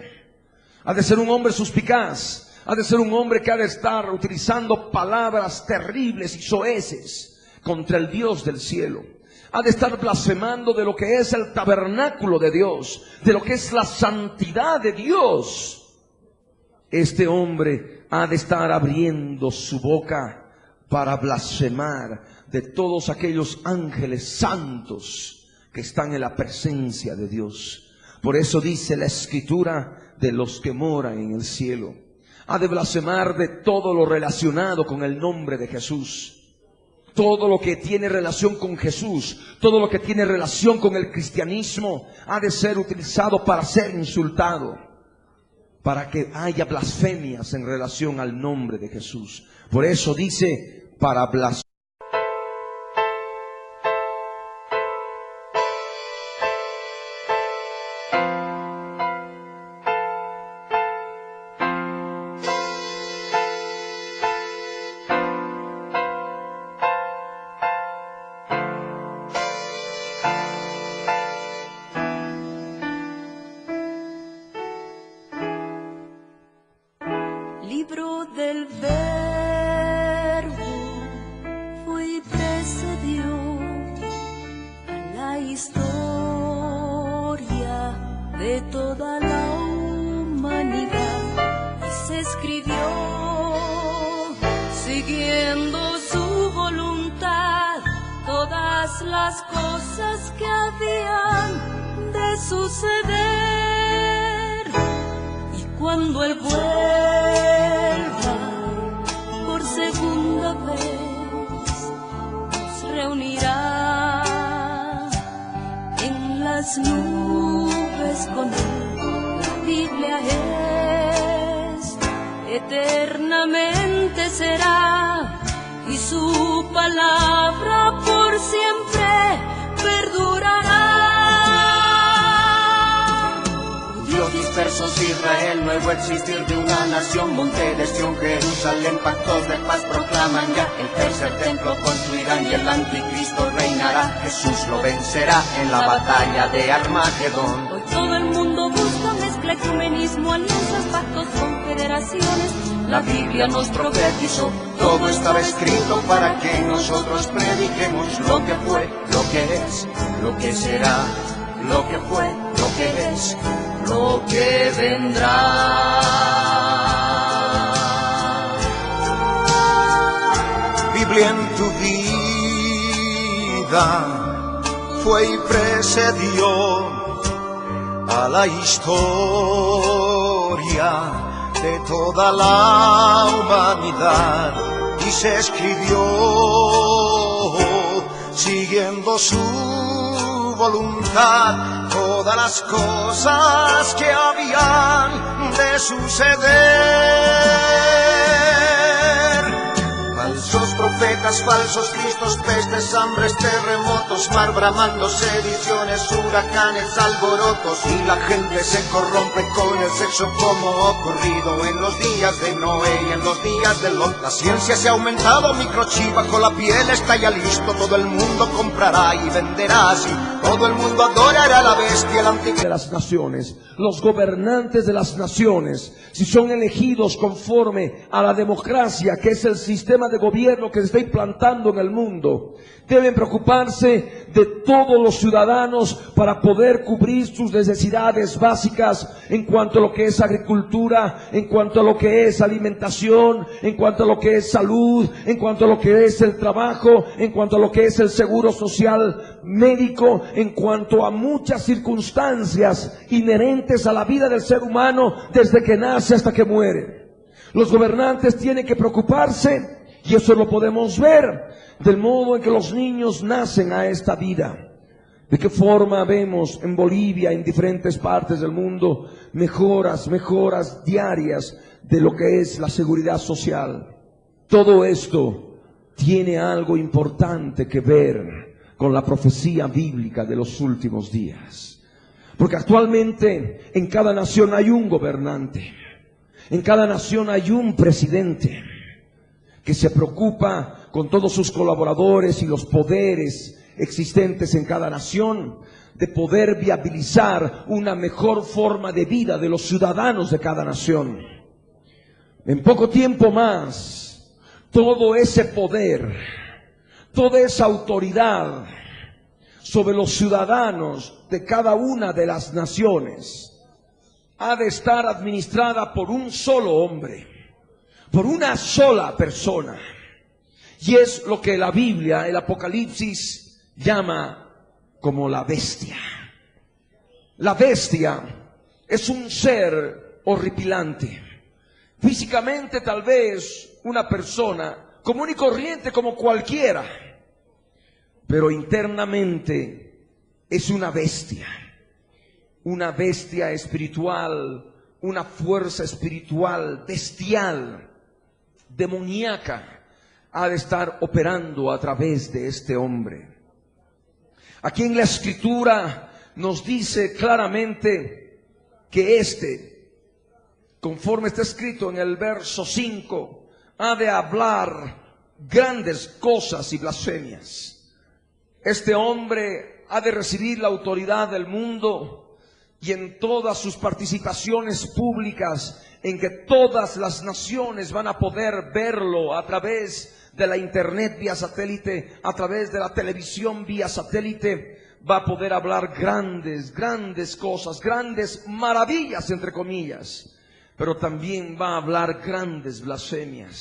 ha de ser un hombre suspicaz, ha de ser un hombre que ha de estar utilizando palabras terribles y soeces contra el Dios del cielo. Ha de estar blasfemando de lo que es el tabernáculo de Dios, de lo que es la santidad de Dios. Este hombre ha de estar abriendo su boca para blasfemar de todos aquellos ángeles santos que están en la presencia de Dios. Por eso dice la Escritura, de los que moran en el cielo. Ha de blasfemar de todo lo relacionado con el nombre de Jesús. Todo lo que tiene relación con Jesús, todo lo que tiene relación con el cristianismo, ha de ser utilizado para ser insultado, para que haya blasfemias en relación al nombre de Jesús. Por eso dice, para blasfemar. Libro del Verbo fue y precedió a la historia de toda la humanidad y se escribió siguiendo su voluntad todas las cosas que habían de suceder. Y cuando Él vuelva por segunda vez, nos reunirá en las nubes con Él. La Biblia es, eternamente será, y su palabra por siempre perdurará. Judíos dispersos, Israel, nuevo existir de una nación, monte de Sión, Jerusalén, pactos de paz proclaman ya. El tercer templo construirán y el anticristo reinará. Jesús lo vencerá en la batalla de Armagedón. Hoy todo el mundo busca mezcla, ecumenismo, alianzas, pactos, confederaciones. La Biblia nos profetizó, todo estaba escrito para que nosotros prediquemos lo que fue, lo que es, lo que será, lo que fue, lo que es, lo que vendrá. Biblia en tu vida fue y precedió a la historia de toda la humanidad y se escribió siguiendo su voluntad todas las cosas que habían de suceder. Falsos profetas profetas, falsos cristos, pestes, hambres, terremotos, mar bramando, sediciones, huracanes, alborotos, y la gente se corrompe con el sexo como ocurrido en los días de Noé y en los días de Lot. La ciencia se ha aumentado, microchip bajo la piel está ya listo, todo el mundo comprará y venderá así, todo el mundo adorará a la bestia, el anticristo de las naciones. Los gobernantes de las naciones, si son elegidos conforme a la democracia, que es el sistema de gobierno que se está implantando en el mundo, deben preocuparse de todos los ciudadanos para poder cubrir sus necesidades básicas en cuanto a lo que es agricultura, en cuanto a lo que es alimentación, en cuanto a lo que es salud, en cuanto a lo que es el trabajo, en cuanto a lo que es el seguro social médico, en cuanto a muchas circunstancias inherentes a la vida del ser humano desde que nace hasta que muere. Los gobernantes tienen que preocuparse, y eso lo podemos ver, del modo en que los niños nacen a esta vida. De qué forma vemos en Bolivia, en diferentes partes del mundo, mejoras diarias de lo que es la seguridad social. Todo esto tiene algo importante que ver con la profecía bíblica de los últimos días. Porque actualmente en cada nación hay un gobernante, en cada nación hay un presidente que se preocupa con todos sus colaboradores y los poderes existentes en cada nación de poder viabilizar una mejor forma de vida de los ciudadanos de cada nación. En poco tiempo más, todo ese poder, toda esa autoridad sobre los ciudadanos de cada una de las naciones ha de estar administrada por un solo hombre, por una sola persona. Y es lo que la Biblia, el Apocalipsis, llama como la bestia. La bestia es un ser horripilante. Físicamente tal vez una persona común y corriente como cualquiera, pero internamente es una bestia espiritual, una fuerza espiritual bestial, demoníaca, ha de estar operando a través de este hombre. Aquí en la Escritura nos dice claramente que conforme está escrito en el verso 5, ha de hablar grandes cosas y blasfemias. Este hombre ha de recibir la autoridad del mundo y en todas sus participaciones públicas, en que todas las naciones van a poder verlo a través de la internet vía satélite, a través de la televisión vía satélite, va a poder hablar grandes cosas, grandes maravillas entre comillas, pero también va a hablar grandes blasfemias.